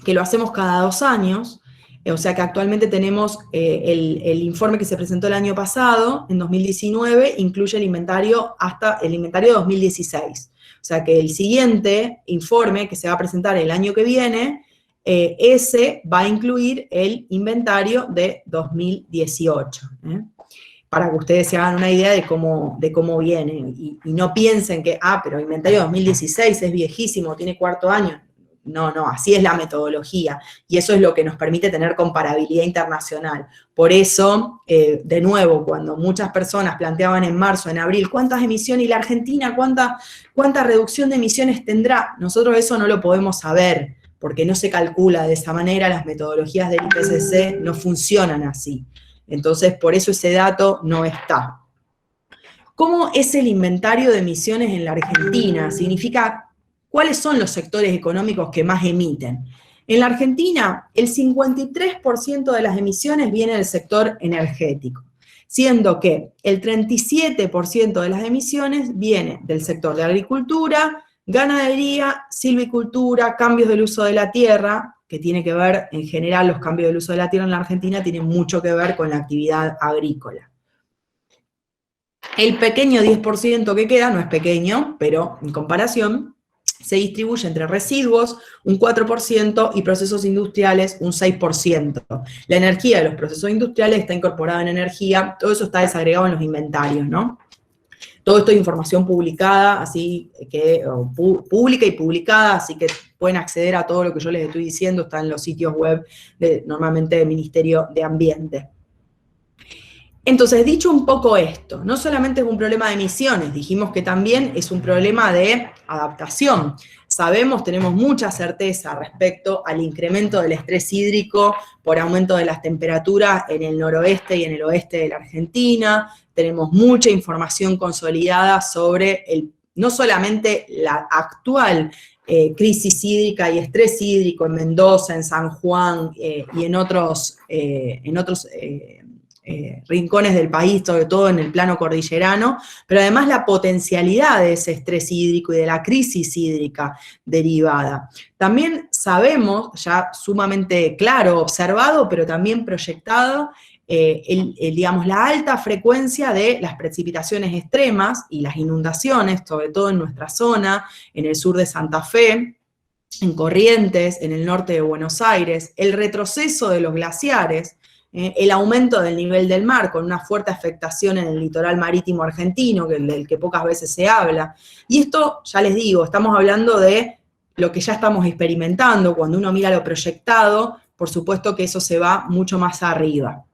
que lo hacemos cada 2 años, o sea que actualmente tenemos el informe que se presentó el año pasado, en 2019, incluye el inventario hasta el inventario de 2016. O sea que el siguiente informe que se va a presentar el año que viene, ese va a incluir el inventario de 2018. Para que ustedes se hagan una idea de cómo viene, y no piensen que, pero el inventario de 2016 es viejísimo, tiene 4º año. No, así es la metodología, y eso es lo que nos permite tener comparabilidad internacional. Por eso, de nuevo, cuando muchas personas planteaban en marzo, en abril, ¿cuántas emisiones? ¿Y la Argentina cuánta reducción de emisiones tendrá? Nosotros eso no lo podemos saber, porque no se calcula de esa manera, las metodologías del IPCC no funcionan así. Entonces, por eso ese dato no está. ¿Cómo es el inventario de emisiones en la Argentina? Significa cuáles son los sectores económicos que más emiten. En la Argentina, el 53% de las emisiones viene del sector energético, siendo que el 37% de las emisiones viene del sector de agricultura, ganadería, silvicultura, cambios del uso de la tierra, que tiene que ver, en general, los cambios del uso de la tierra en la Argentina tienen mucho que ver con la actividad agrícola. El pequeño 10% que queda, no es pequeño, pero en comparación, se distribuye entre residuos, un 4%, y procesos industriales, un 6%. La energía de los procesos industriales está incorporada en energía, todo eso está desagregado en los inventarios, ¿no? Todo esto es información publicada, así que, pública y publicada, así que pueden acceder a todo lo que yo les estoy diciendo, está en los sitios web, normalmente del Ministerio de Ambiente. Entonces, dicho un poco esto, no solamente es un problema de emisiones, dijimos que también es un problema de adaptación. Sabemos, tenemos mucha certeza respecto al incremento del estrés hídrico por aumento de las temperaturas en el noroeste y en el oeste de la Argentina. Tenemos mucha información consolidada sobre no solamente la actual crisis hídrica y estrés hídrico en Mendoza, en San Juan y en otros rincones del país, sobre todo en el plano cordillerano, pero además la potencialidad de ese estrés hídrico y de la crisis hídrica derivada. También sabemos, ya sumamente claro, observado, pero también proyectado, digamos, la alta frecuencia de las precipitaciones extremas y las inundaciones, sobre todo en nuestra zona, en el sur de Santa Fe, en Corrientes, en el norte de Buenos Aires, el retroceso de los glaciares, el aumento del nivel del mar, con una fuerte afectación en el litoral marítimo argentino, del que pocas veces se habla. Y esto, ya les digo, estamos hablando de lo que ya estamos experimentando. Cuando uno mira lo proyectado, por supuesto que eso se va mucho más arriba.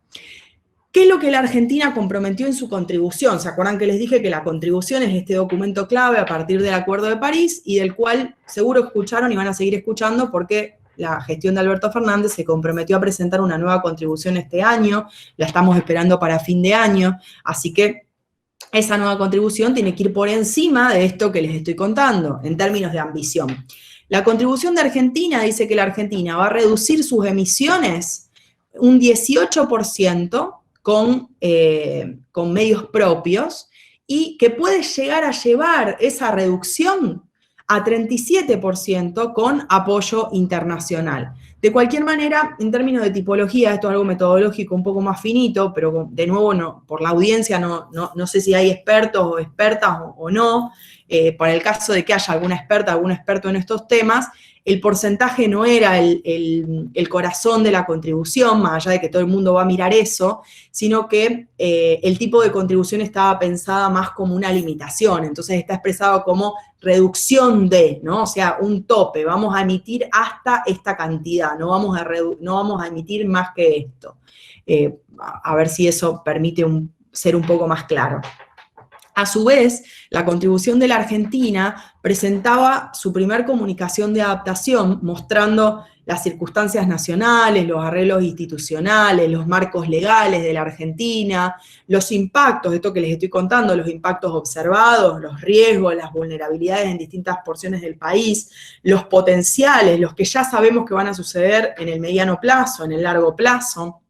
¿Qué es lo que la Argentina comprometió en su contribución? ¿Se acuerdan que les dije que la contribución es este documento clave a partir del Acuerdo de París, y del cual seguro escucharon y van a seguir escuchando, porque la gestión de Alberto Fernández se comprometió a presentar una nueva contribución este año, la estamos esperando para fin de año, así que esa nueva contribución tiene que ir por encima de esto que les estoy contando, en términos de ambición. La contribución de Argentina dice que la Argentina va a reducir sus emisiones un 18% con medios propios, y que puede llegar a llevar esa reducción a 37% con apoyo internacional. De cualquier manera, en términos de tipología, esto es algo metodológico un poco más finito, pero de nuevo, no, por la audiencia no sé si hay expertos o expertas o no. Para el caso de que haya alguna experta, algún experto en estos temas, el porcentaje no era el corazón de la contribución, más allá de que todo el mundo va a mirar eso, sino que el tipo de contribución estaba pensada más como una limitación, entonces está expresado como reducción de, ¿no? O sea, un tope, vamos a emitir hasta esta cantidad, no vamos a emitir más que esto. A ver si eso permite ser un poco más claro. A su vez, la contribución de la Argentina presentaba su primer comunicación de adaptación, mostrando las circunstancias nacionales, los arreglos institucionales, los marcos legales de la Argentina, los impactos, esto que les estoy contando, los impactos observados, los riesgos, las vulnerabilidades en distintas porciones del país, los potenciales, los que ya sabemos que van a suceder en el mediano plazo, en el largo plazo.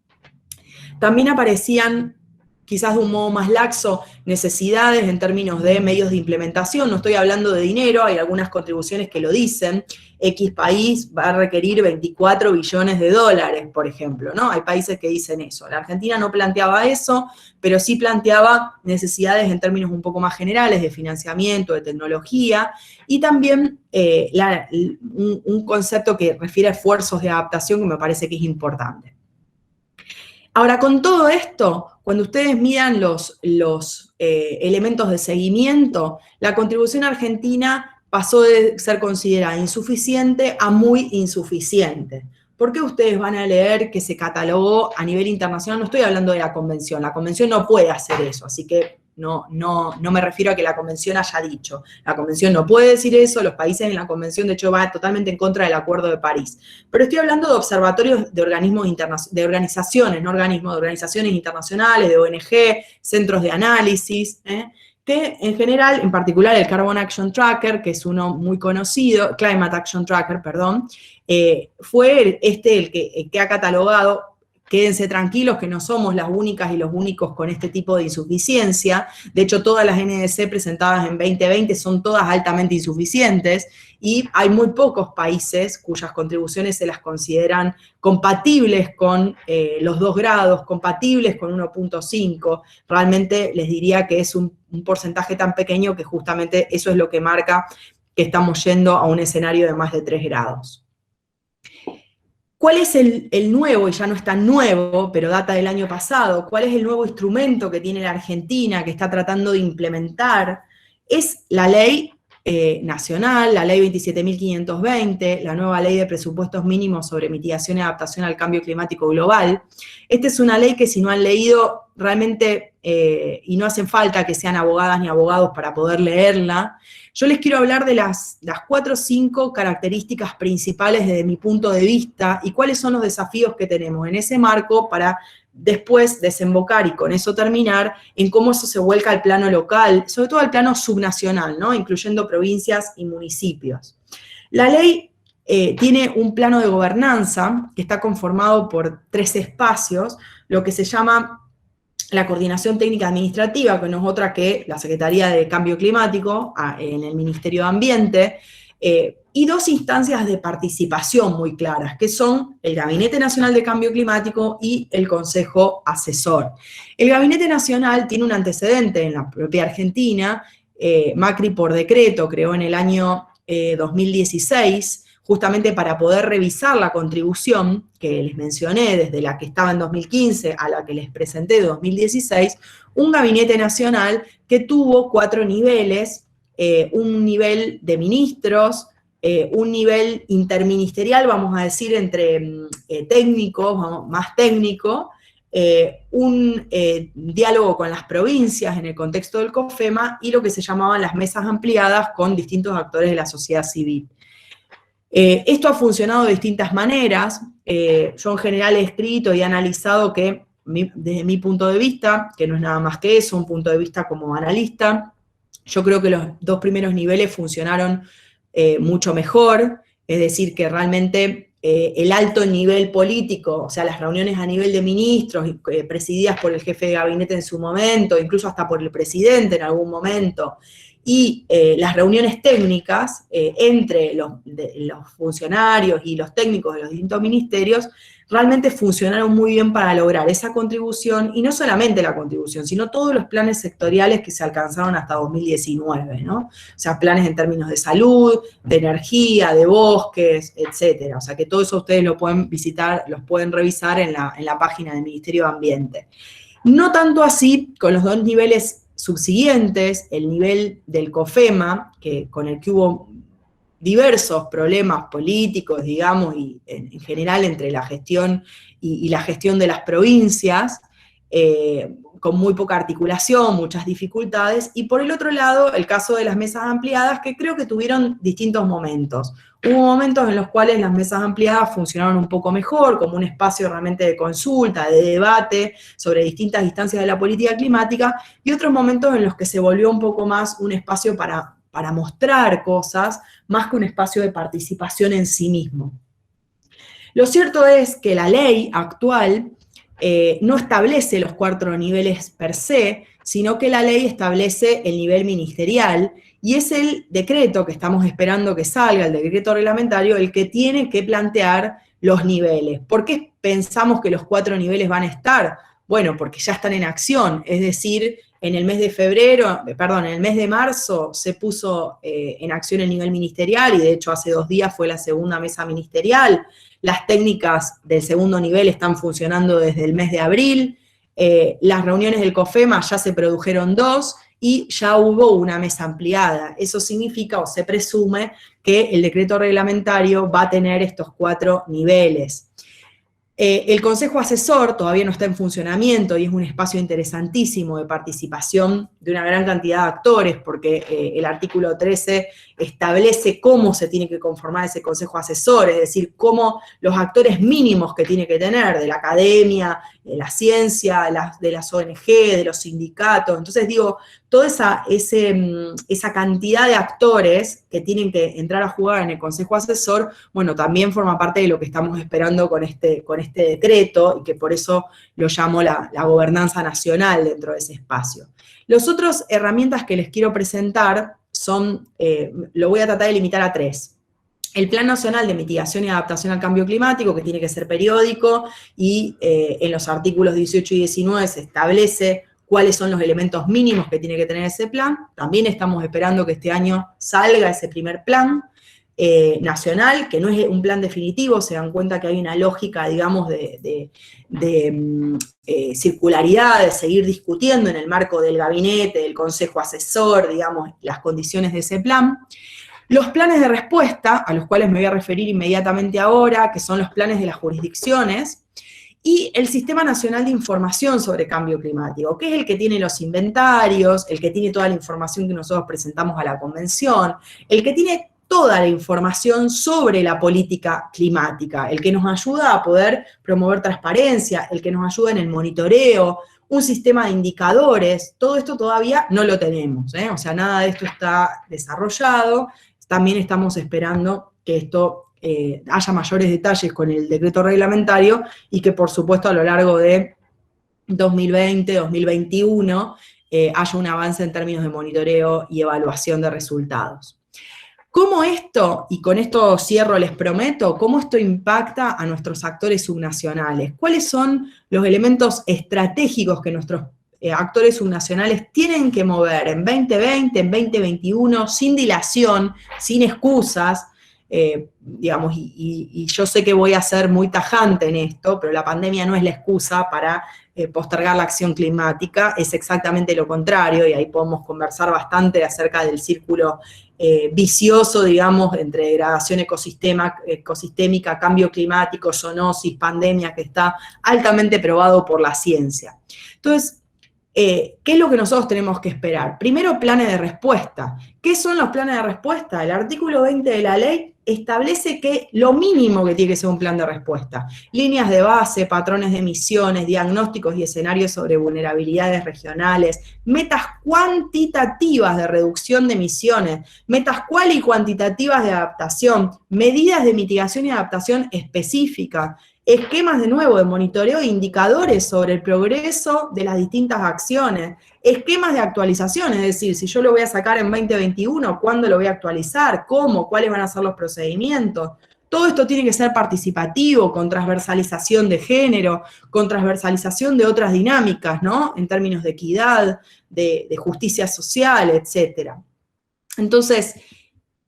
También aparecían, quizás de un modo más laxo, necesidades en términos de medios de implementación. No estoy hablando de dinero, hay algunas contribuciones que lo dicen. X país va a requerir 24 billones de dólares, por ejemplo, ¿no? Hay países que dicen eso. La Argentina no planteaba eso, pero sí planteaba necesidades en términos un poco más generales de financiamiento, de tecnología, y también un concepto que refiere a esfuerzos de adaptación que me parece que es importante. Ahora, con todo esto, cuando ustedes miran los elementos de seguimiento, la contribución argentina pasó de ser considerada insuficiente a muy insuficiente. ¿Por qué ustedes van a leer que se catalogó a nivel internacional? No estoy hablando de la convención no puede hacer eso, así que no me refiero a que la convención haya dicho. La convención no puede decir eso, los países en la convención, de hecho, va totalmente en contra del Acuerdo de París. Pero estoy hablando de observatorios de organismos de organizaciones, no organismos, de organizaciones internacionales, de ONG, centros de análisis, que en general, en particular el Carbon Action Tracker, que es uno muy conocido, Climate Action Tracker, perdón, fue el que ha catalogado. Quédense tranquilos que no somos las únicas y los únicos con este tipo de insuficiencia. De hecho, todas las NDC presentadas en 2020 son todas altamente insuficientes y hay muy pocos países cuyas contribuciones se las consideran compatibles con los 2 grados, compatibles con 1.5. Realmente les diría que es un porcentaje tan pequeño que justamente eso es lo que marca que estamos yendo a un escenario de más de 3 grados. ¿Cuál es el nuevo, y ya no es tan nuevo, pero data del año pasado, cuál es el nuevo instrumento que tiene la Argentina, que está tratando de implementar? Es la ley nacional, la ley 27.520, la nueva ley de presupuestos mínimos sobre mitigación y adaptación al cambio climático global. Esta es una ley que, si no han leído realmente, y no hacen falta que sean abogadas ni abogados para poder leerla, yo les quiero hablar de las 4 o 5 características principales desde mi punto de vista y cuáles son los desafíos que tenemos en ese marco para después desembocar y con eso terminar en cómo eso se vuelca al plano local, sobre todo al plano subnacional, ¿no? Incluyendo provincias y municipios. La ley tiene un plano de gobernanza que está conformado por 3 espacios, lo que se llama la coordinación técnica administrativa, que no es otra que la Secretaría de Cambio Climático en el Ministerio de Ambiente, y 2 instancias de participación muy claras, que son el Gabinete Nacional de Cambio Climático y el Consejo Asesor. El Gabinete Nacional tiene un antecedente en la propia Argentina. Macri, por decreto, creó en el año 2016, justamente para poder revisar la contribución que les mencioné, desde la que estaba en 2015 a la que les presenté de 2016, un gabinete nacional que tuvo 4 niveles, un nivel de ministros, un nivel interministerial, vamos a decir, entre técnicos, más técnico, un diálogo con las provincias en el contexto del COFEMA y lo que se llamaban las mesas ampliadas con distintos actores de la sociedad civil. Esto ha funcionado de distintas maneras. Yo en general he escrito y he analizado que desde mi punto de vista, que no es nada más que eso, un punto de vista como analista, yo creo que los dos primeros niveles funcionaron mucho mejor, es decir, que realmente el alto nivel político, o sea, las reuniones a nivel de ministros, presididas por el jefe de gabinete en su momento, incluso hasta por el presidente en algún momento, y las reuniones técnicas entre los funcionarios y los técnicos de los distintos ministerios realmente funcionaron muy bien para lograr esa contribución, y no solamente la contribución, sino todos los planes sectoriales que se alcanzaron hasta 2019, ¿no? O sea, planes en términos de salud, de energía, de bosques, etcétera. O sea, que todo eso ustedes lo pueden visitar, los pueden revisar en la página del Ministerio de Ambiente. No tanto así con los dos niveles subsiguientes, el nivel del COFEMA, con el que hubo diversos problemas políticos, digamos, y en general entre la gestión y la gestión de las provincias, con muy poca articulación, muchas dificultades, y por el otro lado, el caso de las mesas ampliadas, que creo que tuvieron distintos momentos. Hubo momentos en los cuales las mesas ampliadas funcionaron un poco mejor, como un espacio realmente de consulta, de debate sobre distintas instancias de la política climática, y otros momentos en los que se volvió un poco más un espacio para mostrar cosas, más que un espacio de participación en sí mismo. Lo cierto es que la ley actual no establece los 4 niveles per se, sino que la ley establece el nivel ministerial, y es el decreto que estamos esperando que salga, el decreto reglamentario, el que tiene que plantear los niveles. ¿Por qué pensamos que los 4 niveles van a estar? Bueno, porque ya están en acción, es decir, en el mes de marzo se puso en acción el nivel ministerial, y de hecho hace 2 días fue la segunda mesa ministerial. Las técnicas del segundo nivel están funcionando desde el mes de abril. Las reuniones del COFEMA ya se produjeron 2 y ya hubo una mesa ampliada. Eso significa, o se presume, que el decreto reglamentario va a tener estos 4 niveles. El Consejo Asesor todavía no está en funcionamiento y es un espacio interesantísimo de participación de una gran cantidad de actores, porque el artículo 13 establece cómo se tiene que conformar ese Consejo Asesor, es decir, cómo los actores mínimos que tiene que tener, de la academia, de la ciencia, de las ONG, de los sindicatos. Entonces digo, toda esa cantidad de actores que tienen que entrar a jugar en el Consejo Asesor, bueno, también forma parte de lo que estamos esperando con este decreto, y que por eso lo llamo la gobernanza nacional dentro de ese espacio. Las otras herramientas que les quiero presentar son, lo voy a tratar de limitar a 3. El Plan Nacional de Mitigación y Adaptación al Cambio Climático, que tiene que ser periódico, y en los artículos 18 y 19 se establece cuáles son los elementos mínimos que tiene que tener ese plan. También estamos esperando que este año salga ese primer plan nacional, que no es un plan definitivo, se dan cuenta que hay una lógica, digamos, de circularidad, de seguir discutiendo en el marco del gabinete, del consejo asesor, digamos, las condiciones de ese plan. Los planes de respuesta, a los cuales me voy a referir inmediatamente ahora, que son los planes de las jurisdicciones, y el Sistema Nacional de Información sobre Cambio Climático, que es el que tiene los inventarios, el que tiene toda la información que nosotros presentamos a la convención, el que tiene toda la información sobre la política climática, el que nos ayuda a poder promover transparencia, el que nos ayuda en el monitoreo, un sistema de indicadores. Todo esto todavía no lo tenemos, o sea, nada de esto está desarrollado. También estamos esperando que esto haya mayores detalles con el decreto reglamentario, y que por supuesto a lo largo de 2020, 2021, haya un avance en términos de monitoreo y evaluación de resultados. ¿Cómo esto, y con esto cierro, les prometo, cómo esto impacta a nuestros actores subnacionales? ¿Cuáles son los elementos estratégicos que nuestros actores subnacionales tienen que mover en 2020, en 2021, sin dilación, sin excusas? Digamos, y yo sé que voy a ser muy tajante en esto, pero la pandemia no es la excusa para postergar la acción climática, es exactamente lo contrario, y ahí podemos conversar bastante acerca del círculo vicioso, digamos, entre degradación ecosistémica, cambio climático, zoonosis, pandemia, que está altamente probado por la ciencia. Entonces, ¿qué es lo que nosotros tenemos que esperar? Primero, planes de respuesta. ¿Qué son los planes de respuesta? El artículo 20 de la ley establece que lo mínimo que tiene que ser un plan de respuesta, líneas de base, patrones de emisiones, diagnósticos y escenarios sobre vulnerabilidades regionales, metas cuantitativas de reducción de emisiones, metas cual y cuantitativas de adaptación, medidas de mitigación y adaptación específicas, esquemas de nuevo de monitoreo e indicadores sobre el progreso de las distintas acciones, esquemas de actualización, es decir, si yo lo voy a sacar en 2021, ¿cuándo lo voy a actualizar? ¿Cómo? ¿Cuáles van a ser los procedimientos? Todo esto tiene que ser participativo, con transversalización de género, con transversalización de otras dinámicas, ¿no? En términos de equidad, de justicia social, etcétera. Entonces,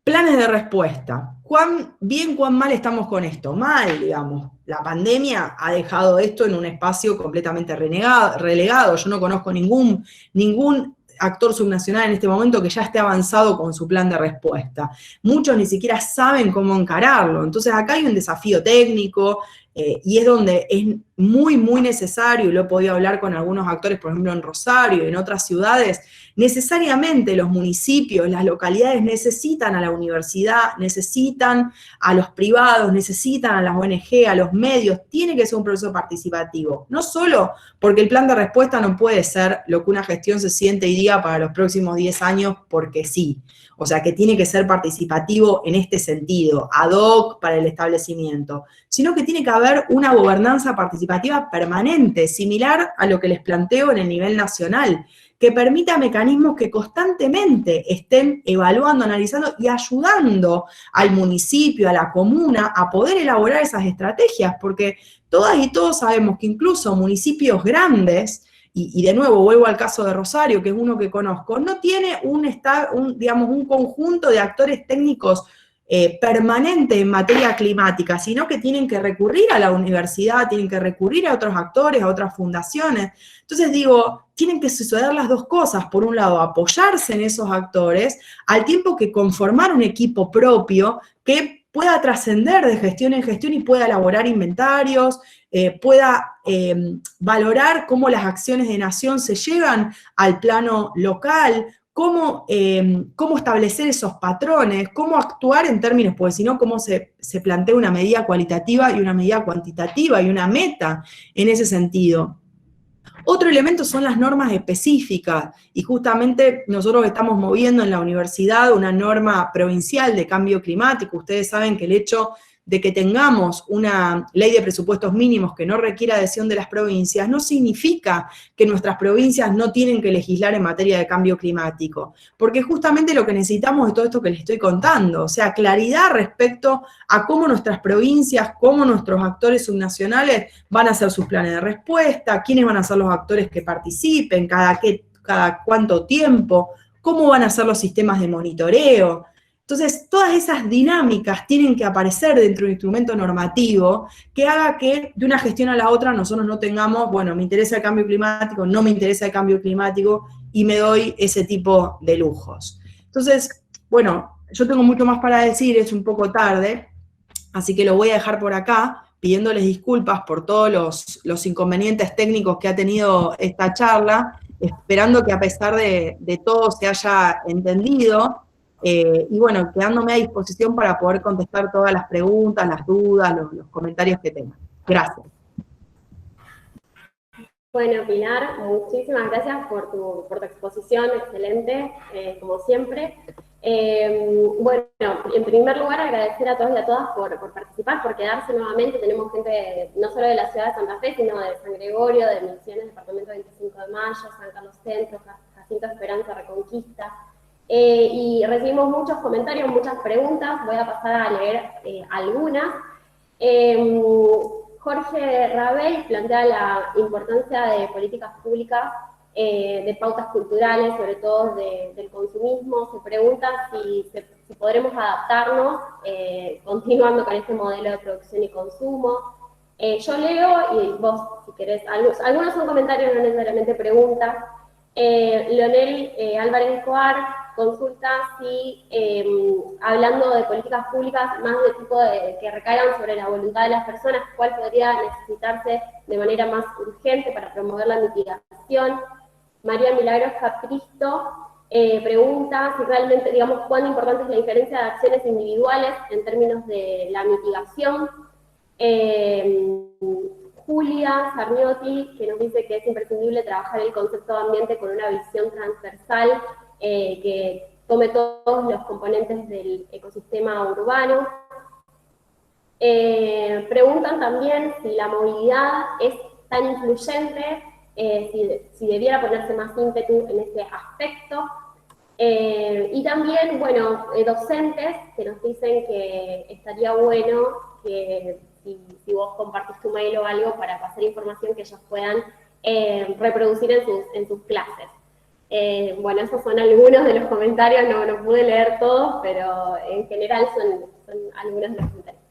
planes de respuesta. ¿Cuán bien, cuán mal estamos con esto? Mal, digamos. La pandemia ha dejado esto en un espacio completamente relegado. Yo no conozco ningún actor subnacional en este momento que ya esté avanzado con su plan de respuesta. Muchos ni siquiera saben cómo encararlo. Entonces acá hay un desafío técnico, y es donde es muy, muy necesario, y lo he podido hablar con algunos actores, por ejemplo en Rosario y en otras ciudades, necesariamente los municipios, las localidades necesitan a la universidad, necesitan a los privados, necesitan a las ONG, a los medios, tiene que ser un proceso participativo. No solo porque el plan de respuesta no puede ser lo que una gestión se siente y diga para los próximos 10 años porque sí. O sea, que tiene que ser participativo en este sentido, ad hoc para el establecimiento, sino que tiene que haber una gobernanza participativa permanente, similar a lo que les planteo en el nivel nacional, que permita mecanismos que constantemente estén evaluando, analizando y ayudando al municipio, a la comuna, a poder elaborar esas estrategias, porque todas y todos sabemos que incluso municipios grandes, y de nuevo vuelvo al caso de Rosario, que es uno que conozco, no tiene un conjunto de actores técnicos permanente en materia climática, sino que tienen que recurrir a la universidad, tienen que recurrir a otros actores, a otras fundaciones. Entonces digo, tienen que suceder las dos cosas. Por un lado, apoyarse en esos actores, al tiempo que conformar un equipo propio que pueda trascender de gestión en gestión y pueda elaborar inventarios, pueda valorar cómo las acciones de nación se llevan al plano local, cómo establecer esos patrones, cómo actuar en términos, porque si no, cómo se plantea una medida cualitativa y una medida cuantitativa y una meta en ese sentido. Otro elemento son las normas específicas, y justamente nosotros estamos moviendo en la universidad una norma provincial de cambio climático. Ustedes saben que el hecho de que tengamos una ley de presupuestos mínimos que no requiera adhesión de las provincias, no significa que nuestras provincias no tienen que legislar en materia de cambio climático, porque justamente lo que necesitamos es todo esto que les estoy contando, o sea, claridad respecto a cómo nuestras provincias, cómo nuestros actores subnacionales van a hacer sus planes de respuesta, quiénes van a ser los actores que participen, cada cuánto tiempo, cómo van a ser los sistemas de monitoreo. Entonces, todas esas dinámicas tienen que aparecer dentro de un instrumento normativo que haga que de una gestión a la otra nosotros no tengamos, bueno, me interesa el cambio climático, no me interesa el cambio climático, y me doy ese tipo de lujos. Entonces, bueno, yo tengo mucho más para decir, es un poco tarde, así que lo voy a dejar por acá, pidiéndoles disculpas por todos los inconvenientes técnicos que ha tenido esta charla, esperando que a pesar de todo se haya entendido. Y bueno, quedándome a disposición para poder contestar todas las preguntas, las dudas, los comentarios que tengan. Gracias. Bueno, Pilar, muchísimas gracias por tu exposición, excelente, como siempre. Bueno, en primer lugar, agradecer a todos y a todas por participar, por quedarse nuevamente. Tenemos gente no solo de la ciudad de Santa Fe, sino de San Gregorio, de Misiones, Departamento 25 de Mayo, San Carlos Centro, Jacinto Esperanza, Reconquista. Y recibimos muchos comentarios, muchas preguntas, voy a pasar a leer algunas. Jorge Rabel plantea la importancia de políticas públicas, de pautas culturales, sobre todo del consumismo. Se pregunta si podremos adaptarnos continuando con este modelo de producción y consumo. Yo leo, y vos, si querés, algunos son comentarios, no necesariamente preguntas. Leonel Álvarez Escobar consulta si, hablando de políticas públicas más de tipo que recaigan sobre la voluntad de las personas, cuál podría necesitarse de manera más urgente para promover la mitigación. María Milagros Capristo Pregunta si realmente, digamos, cuán importante es la diferencia de acciones individuales en términos de la mitigación. Julia Sarniotti, que nos dice que es imprescindible trabajar el concepto de ambiente con una visión transversal que tome todos los componentes del ecosistema urbano. Preguntan también si la movilidad es tan influyente, si debiera ponerse más ímpetu en ese aspecto. Y también, bueno, docentes que nos dicen que estaría bueno que si vos compartís tu mail o algo para pasar información que ellos puedan reproducir en sus clases. Bueno, esos son algunos de los comentarios, no pude leer todos, pero en general son algunos de los comentarios.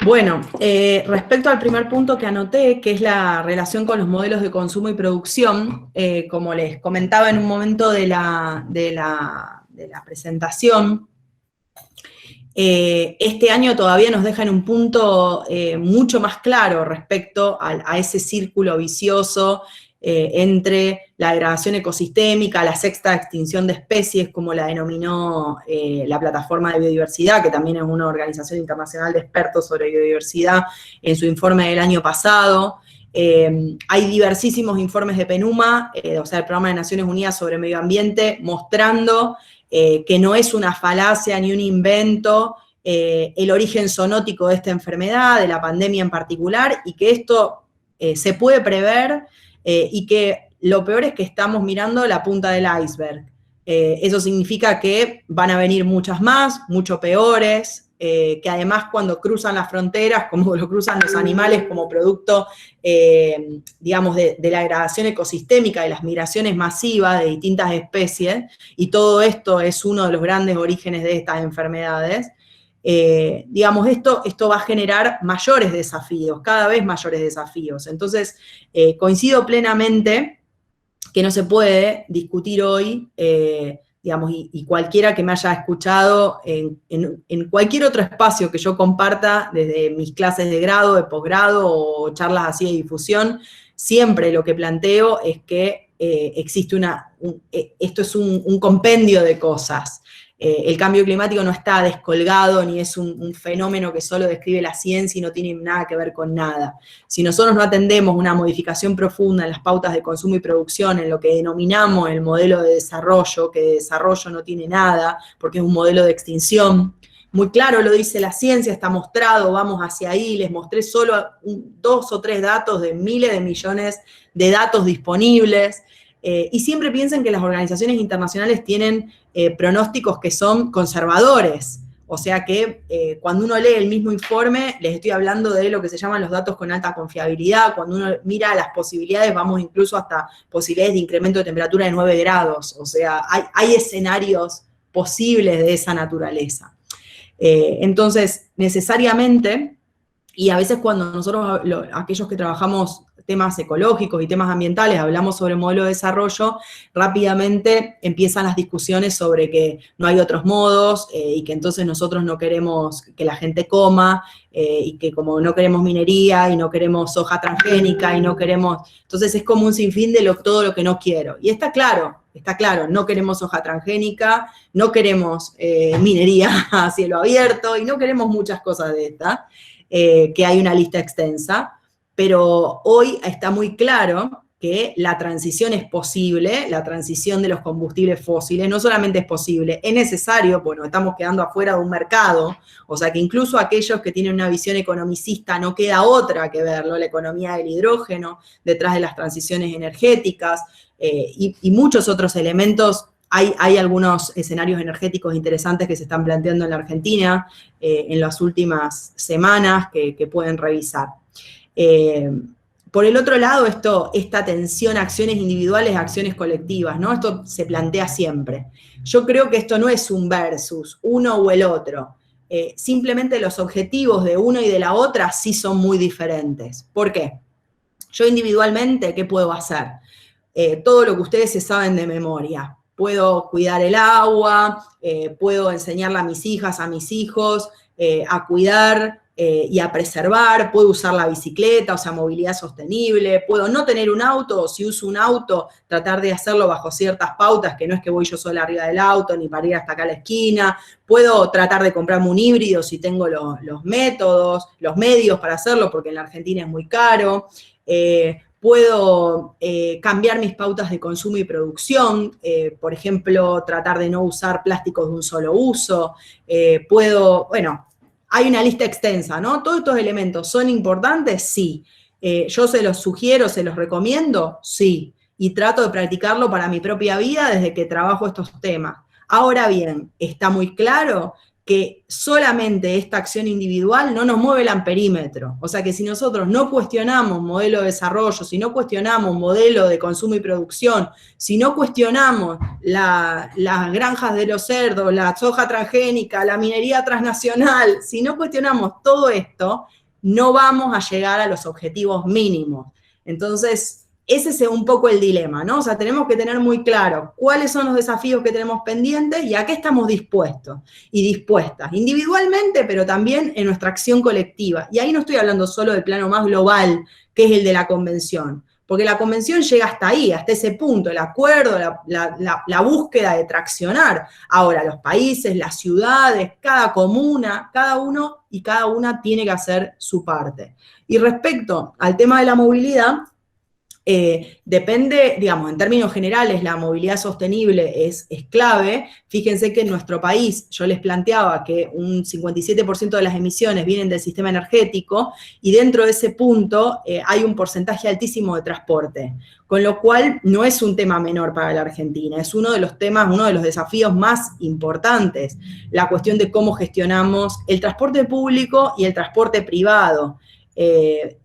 Bueno, respecto al primer punto que anoté, que es la relación con los modelos de consumo y producción, como les comentaba en un momento de la presentación, este año todavía nos deja en un punto mucho más claro respecto a ese círculo vicioso entre la degradación ecosistémica, la sexta extinción de especies, como la denominó la Plataforma de Biodiversidad, que también es una organización internacional de expertos sobre biodiversidad, en su informe del año pasado. Hay diversísimos informes de PNUMA, o sea, el Programa de Naciones Unidas sobre Medio Ambiente, mostrando que no es una falacia ni un invento el origen zoonótico de esta enfermedad, de la pandemia en particular, y que esto se puede prever y que lo peor es que estamos mirando la punta del iceberg. Eso significa que van a venir muchas más, mucho peores, que además cuando cruzan las fronteras, como lo cruzan los animales como producto, digamos, de la degradación ecosistémica, de las migraciones masivas de distintas especies, y todo esto es uno de los grandes orígenes de estas enfermedades, digamos, esto va a generar mayores desafíos, cada vez mayores desafíos. Entonces, coincido plenamente que no se puede discutir hoy, digamos, y cualquiera que me haya escuchado en cualquier otro espacio que yo comparta, desde mis clases de grado, de posgrado o charlas así de difusión, siempre lo que planteo es que existe esto es un compendio de cosas. El cambio climático no está descolgado ni es un fenómeno que solo describe la ciencia y no tiene nada que ver con nada. Si nosotros no atendemos una modificación profunda en las pautas de consumo y producción, en lo que denominamos el modelo de desarrollo, que de desarrollo no tiene nada, porque es un modelo de extinción, muy claro lo dice la ciencia, está mostrado, vamos hacia ahí, les mostré solo 2 o 3 datos de miles de millones de datos disponibles, y siempre piensen que las organizaciones internacionales tienen pronósticos que son conservadores, o sea que cuando uno lee el mismo informe, les estoy hablando de lo que se llaman los datos con alta confiabilidad, cuando uno mira las posibilidades, vamos incluso hasta posibilidades de incremento de temperatura de 9 grados, o sea, hay escenarios posibles de esa naturaleza. Entonces, necesariamente, y a veces cuando nosotros, aquellos que trabajamos temas ecológicos y temas ambientales, hablamos sobre modelo de desarrollo, rápidamente empiezan las discusiones sobre que no hay otros modos y que entonces nosotros no queremos que la gente coma y que como no queremos minería y no queremos soja transgénica y no queremos... Entonces es como un sinfín de todo lo que no quiero. Y está claro, no queremos soja transgénica, no queremos minería a cielo abierto y no queremos muchas cosas de estas, que hay una lista extensa. Pero hoy está muy claro que la transición es posible, la transición de los combustibles fósiles no solamente es posible, es necesario, bueno, estamos quedando afuera de un mercado, o sea que incluso aquellos que tienen una visión economicista no queda otra que verlo, la economía del hidrógeno, detrás de las transiciones energéticas y muchos otros elementos. Hay algunos escenarios energéticos interesantes que se están planteando en la Argentina en las últimas semanas que pueden revisar. Por el otro lado, esta tensión a acciones individuales, a acciones colectivas, ¿no? Esto se plantea siempre. Yo creo que esto no es un versus, uno o el otro. Simplemente los objetivos de uno y de la otra sí son muy diferentes. ¿Por qué? Yo individualmente, ¿qué puedo hacer? Todo lo que ustedes se saben de memoria. Puedo cuidar el agua, puedo enseñarle a mis hijas, a mis hijos, a cuidar y a preservar, puedo usar la bicicleta, o sea, movilidad sostenible, puedo no tener un auto, o si uso un auto, tratar de hacerlo bajo ciertas pautas, que no es que voy yo sola arriba del auto, ni para ir hasta acá a la esquina, puedo tratar de comprarme un híbrido si tengo los métodos, los medios para hacerlo, porque en la Argentina es muy caro, puedo cambiar mis pautas de consumo y producción, por ejemplo, tratar de no usar plásticos de un solo uso, puedo, bueno, hay una lista extensa, ¿no? ¿Todos estos elementos son importantes? Sí. ¿Yo se los sugiero, se los recomiendo? Sí. Y trato de practicarlo para mi propia vida desde que trabajo estos temas. Ahora bien, está muy claro que solamente esta acción individual no nos mueve el amperímetro. O sea que si nosotros no cuestionamos modelo de desarrollo, si no cuestionamos modelo de consumo y producción, si no cuestionamos las granjas de los cerdos, la soja transgénica, la minería transnacional, si no cuestionamos todo esto, no vamos a llegar a los objetivos mínimos. Entonces, ese es un poco el dilema, ¿no? O sea, tenemos que tener muy claro cuáles son los desafíos que tenemos pendientes y a qué estamos dispuestos y dispuestas, individualmente, pero también en nuestra acción colectiva. Y ahí no estoy hablando solo del plano más global, que es el de la convención, porque la convención llega hasta ahí, hasta ese punto, el acuerdo, la búsqueda de traccionar. Ahora, los países, las ciudades, cada comuna, cada uno y cada una tiene que hacer su parte. Y respecto al tema de la movilidad, depende, digamos, en términos generales, la movilidad sostenible es clave. Fíjense que en nuestro país, yo les planteaba que un 57% de las emisiones vienen del sistema energético, y dentro de ese punto hay un porcentaje altísimo de transporte, con lo cual no es un tema menor para la Argentina, es uno de los temas, uno de los desafíos más importantes, la cuestión de cómo gestionamos el transporte público y el transporte privado.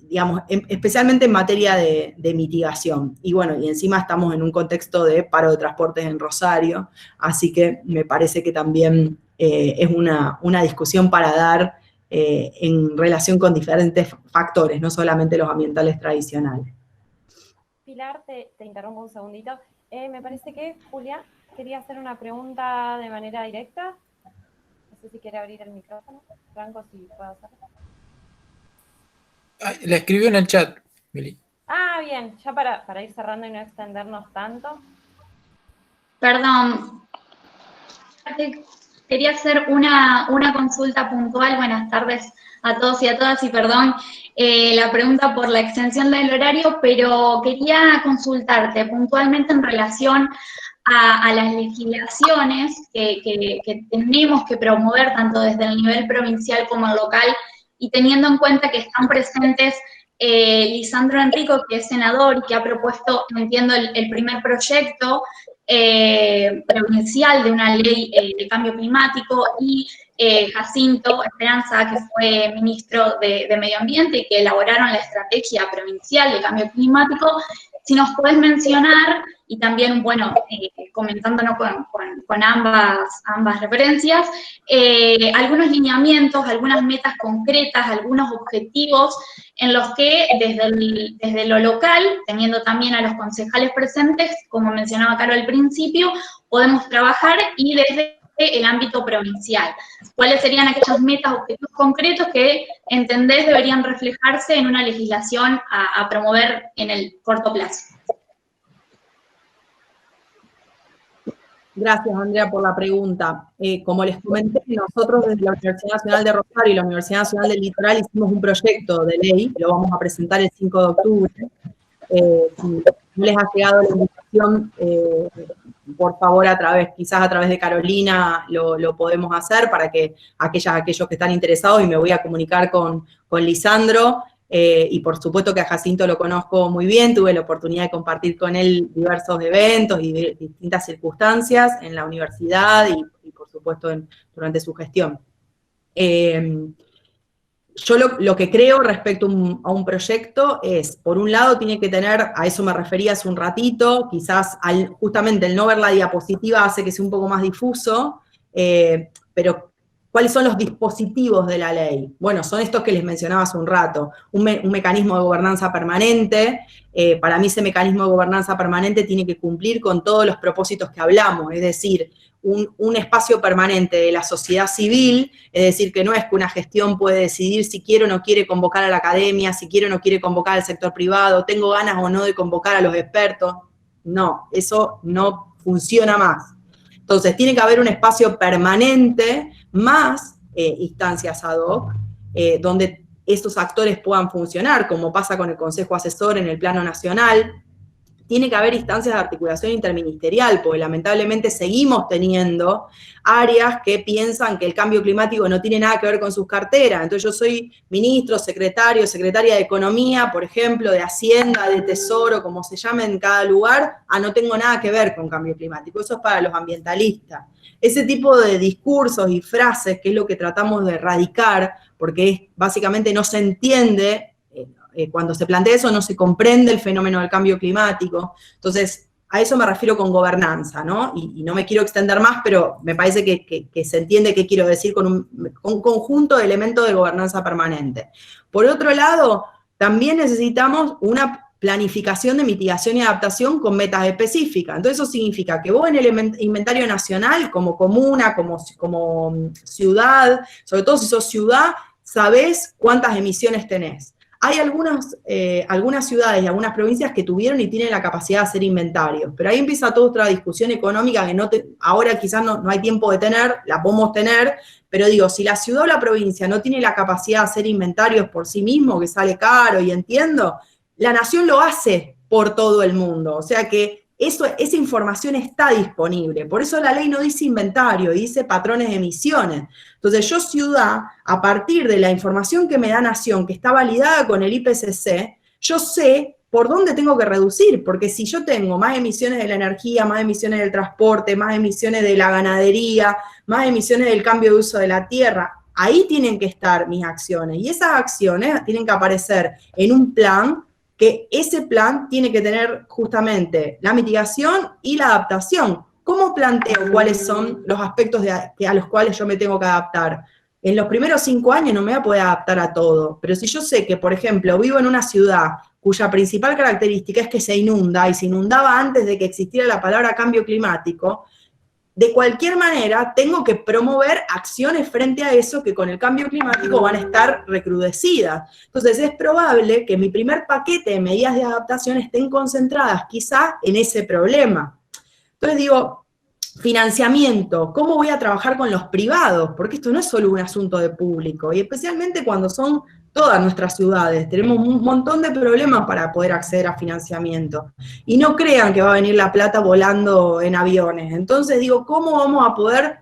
Digamos, especialmente en materia de mitigación. Y bueno, y encima estamos en un contexto de paro de transportes en Rosario, así que me parece que también es una discusión para dar en relación con diferentes factores, no solamente los ambientales tradicionales. Pilar, te interrumpo un segundito. Me parece que Julia quería hacer una pregunta de manera directa. No sé si quiere abrir el micrófono. Franco, si puedo hacerlo. La escribió en el chat, Mili. Ah, bien, ya para ir cerrando y no extendernos tanto. Perdón, quería hacer una consulta puntual. Buenas tardes a todos y a todas, y perdón la pregunta por la extensión del horario, pero quería consultarte puntualmente en relación a las legislaciones que tenemos que promover tanto desde el nivel provincial como el local, y teniendo en cuenta que están presentes Lisandro Enrico, que es senador y que ha propuesto, entiendo, el primer proyecto provincial de una ley de cambio climático, y Jacinto Esperanza, que fue ministro de Medio Ambiente y que elaboraron la estrategia provincial de cambio climático. Si nos podés mencionar, y también, bueno, comentándonos con ambas referencias, algunos lineamientos, algunas metas concretas, algunos objetivos en los que desde lo local, teniendo también a los concejales presentes, como mencionaba Caro al principio, podemos trabajar, y desde el ámbito provincial. ¿Cuáles serían aquellas metas, objetivos concretos que entendés deberían reflejarse en una legislación a promover en el corto plazo? Gracias, Andrea, por la pregunta. Como les comenté, nosotros desde la Universidad Nacional de Rosario y la Universidad Nacional del Litoral hicimos un proyecto de ley, lo vamos a presentar el 5 de octubre. Si no les ha llegado la invitación, por favor, quizás a través de Carolina lo podemos hacer para que aquellos que están interesados, y me voy a comunicar con Lisandro, y por supuesto que a Jacinto lo conozco muy bien, tuve la oportunidad de compartir con él diversos eventos y distintas circunstancias en la universidad y por supuesto durante su gestión. Yo lo que creo respecto a un proyecto es, por un lado, tiene que tener, a eso me refería hace un ratito, quizás justamente el no ver la diapositiva hace que sea un poco más difuso, pero ¿cuáles son los dispositivos de la ley? Bueno, son estos que les mencionaba hace un rato, un mecanismo de gobernanza permanente. Para mí ese mecanismo de gobernanza permanente tiene que cumplir con todos los propósitos que hablamos, es decir, un espacio permanente de la sociedad civil, es decir, que no es que una gestión puede decidir si quiere o no quiere convocar a la academia, si quiere o no quiere convocar al sector privado, tengo ganas o no de convocar a los expertos. No, eso no funciona más. Entonces, tiene que haber un espacio permanente más instancias ad hoc, donde estos actores puedan funcionar, como pasa con el Consejo Asesor en el plano nacional. Tiene que haber instancias de articulación interministerial, porque lamentablemente seguimos teniendo áreas que piensan que el cambio climático no tiene nada que ver con sus carteras. Entonces yo soy ministro, secretario, secretaria de Economía, por ejemplo, de Hacienda, de Tesoro, como se llame en cada lugar, no tengo nada que ver con cambio climático. Eso es para los ambientalistas. Ese tipo de discursos y frases, que es lo que tratamos de erradicar, porque básicamente no se entiende. Cuando se plantea eso no se comprende el fenómeno del cambio climático. Entonces, a eso me refiero con gobernanza, ¿no? Y no me quiero extender más, pero me parece que se entiende qué quiero decir con un conjunto de elementos de gobernanza permanente. Por otro lado, también necesitamos una planificación de mitigación y adaptación con metas específicas. Entonces, eso significa que vos en el inventario nacional, como comuna, como ciudad, sobre todo si sos ciudad, sabés cuántas emisiones tenés. Hay algunas ciudades y algunas provincias que tuvieron y tienen la capacidad de hacer inventarios, pero ahí empieza toda otra discusión económica que ahora quizás no hay tiempo de tener, la podemos tener, pero digo, si la ciudad o la provincia no tiene la capacidad de hacer inventarios por sí mismo, que sale caro y entiendo, la nación lo hace por todo el mundo, o sea que esa información está disponible, por eso la ley no dice inventario, dice patrones de emisiones. Entonces yo ciudad, a partir de la información que me da Nación, que está validada con el IPCC, yo sé por dónde tengo que reducir, porque si yo tengo más emisiones de la energía, más emisiones del transporte, más emisiones de la ganadería, más emisiones del cambio de uso de la tierra, ahí tienen que estar mis acciones, y esas acciones tienen que aparecer en un plan, que ese plan tiene que tener justamente la mitigación y la adaptación. ¿Cómo planteo cuáles son los aspectos a los cuales yo me tengo que adaptar? En los primeros 5 años no me voy a poder adaptar a todo, pero si yo sé que, por ejemplo, vivo en una ciudad cuya principal característica es que se inunda, y se inundaba antes de que existiera la palabra cambio climático, de cualquier manera tengo que promover acciones frente a eso que con el cambio climático van a estar recrudecidas. Entonces es probable que mi primer paquete de medidas de adaptación estén concentradas quizá en ese problema. Entonces digo, financiamiento, ¿cómo voy a trabajar con los privados? Porque esto no es solo un asunto de público, y especialmente cuando son todas nuestras ciudades, tenemos un montón de problemas para poder acceder a financiamiento. Y no crean que va a venir la plata volando en aviones. Entonces digo, ¿cómo vamos a poder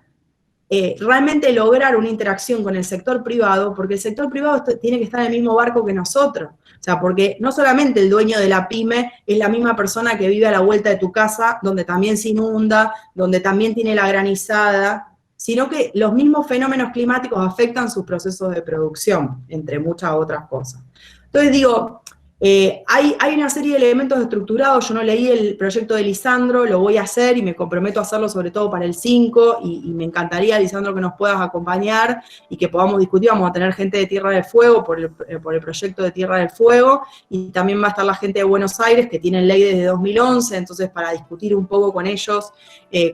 realmente lograr una interacción con el sector privado? Porque el sector privado tiene que estar en el mismo barco que nosotros. O sea, porque no solamente el dueño de la pyme es la misma persona que vive a la vuelta de tu casa, donde también se inunda, donde también tiene la granizada, sino que los mismos fenómenos climáticos afectan sus procesos de producción, entre muchas otras cosas. Entonces digo, hay una serie de elementos estructurados. Yo no leí el proyecto de Lisandro, lo voy a hacer y me comprometo a hacerlo sobre todo para el 5, y me encantaría, Lisandro, que nos puedas acompañar y que podamos discutir. Vamos a tener gente de Tierra del Fuego por el proyecto de Tierra del Fuego, y también va a estar la gente de Buenos Aires, que tienen ley desde 2011, entonces para discutir un poco con ellos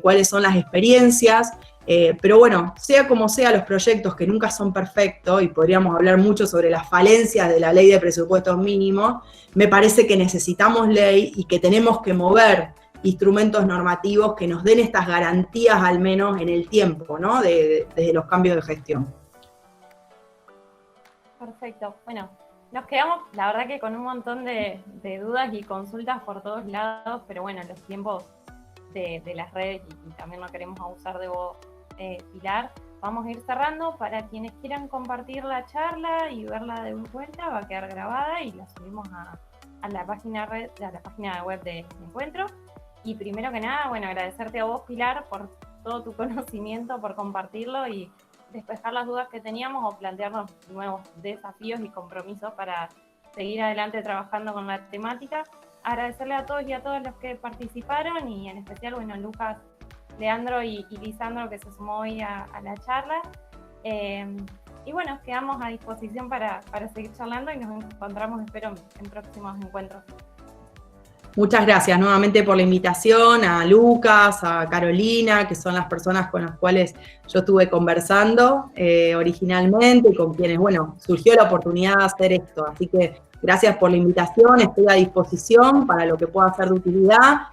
cuáles son las experiencias. Pero bueno, sea como sea, los proyectos que nunca son perfectos, y podríamos hablar mucho sobre las falencias de la ley de presupuestos mínimos, me parece que necesitamos ley y que tenemos que mover instrumentos normativos que nos den estas garantías al menos en el tiempo, ¿no? Desde los cambios de gestión. Perfecto. Bueno, nos quedamos, la verdad que con un montón de dudas y consultas por todos lados, pero bueno, los tiempos de las redes, y también no queremos abusar de vos, Pilar, vamos a ir cerrando. Para quienes quieran compartir la charla y verla de vuelta, va a quedar grabada y la subimos a la página web de Encuentro. Y primero que nada, bueno, agradecerte a vos, Pilar, por todo tu conocimiento, por compartirlo y despejar las dudas que teníamos o plantearnos nuevos desafíos y compromisos para seguir adelante trabajando con la temática. Agradecerle a todos y a todas los que participaron, y en especial, bueno, Lucas, Leandro y Lisandro, que se sumó hoy a la charla. Y bueno, quedamos a disposición para seguir charlando, y nos encontramos, espero, en próximos encuentros. Muchas gracias nuevamente por la invitación, a Lucas, a Carolina, que son las personas con las cuales yo estuve conversando originalmente y con quienes, bueno, surgió la oportunidad de hacer esto. Así que gracias por la invitación, estoy a disposición para lo que pueda ser de utilidad.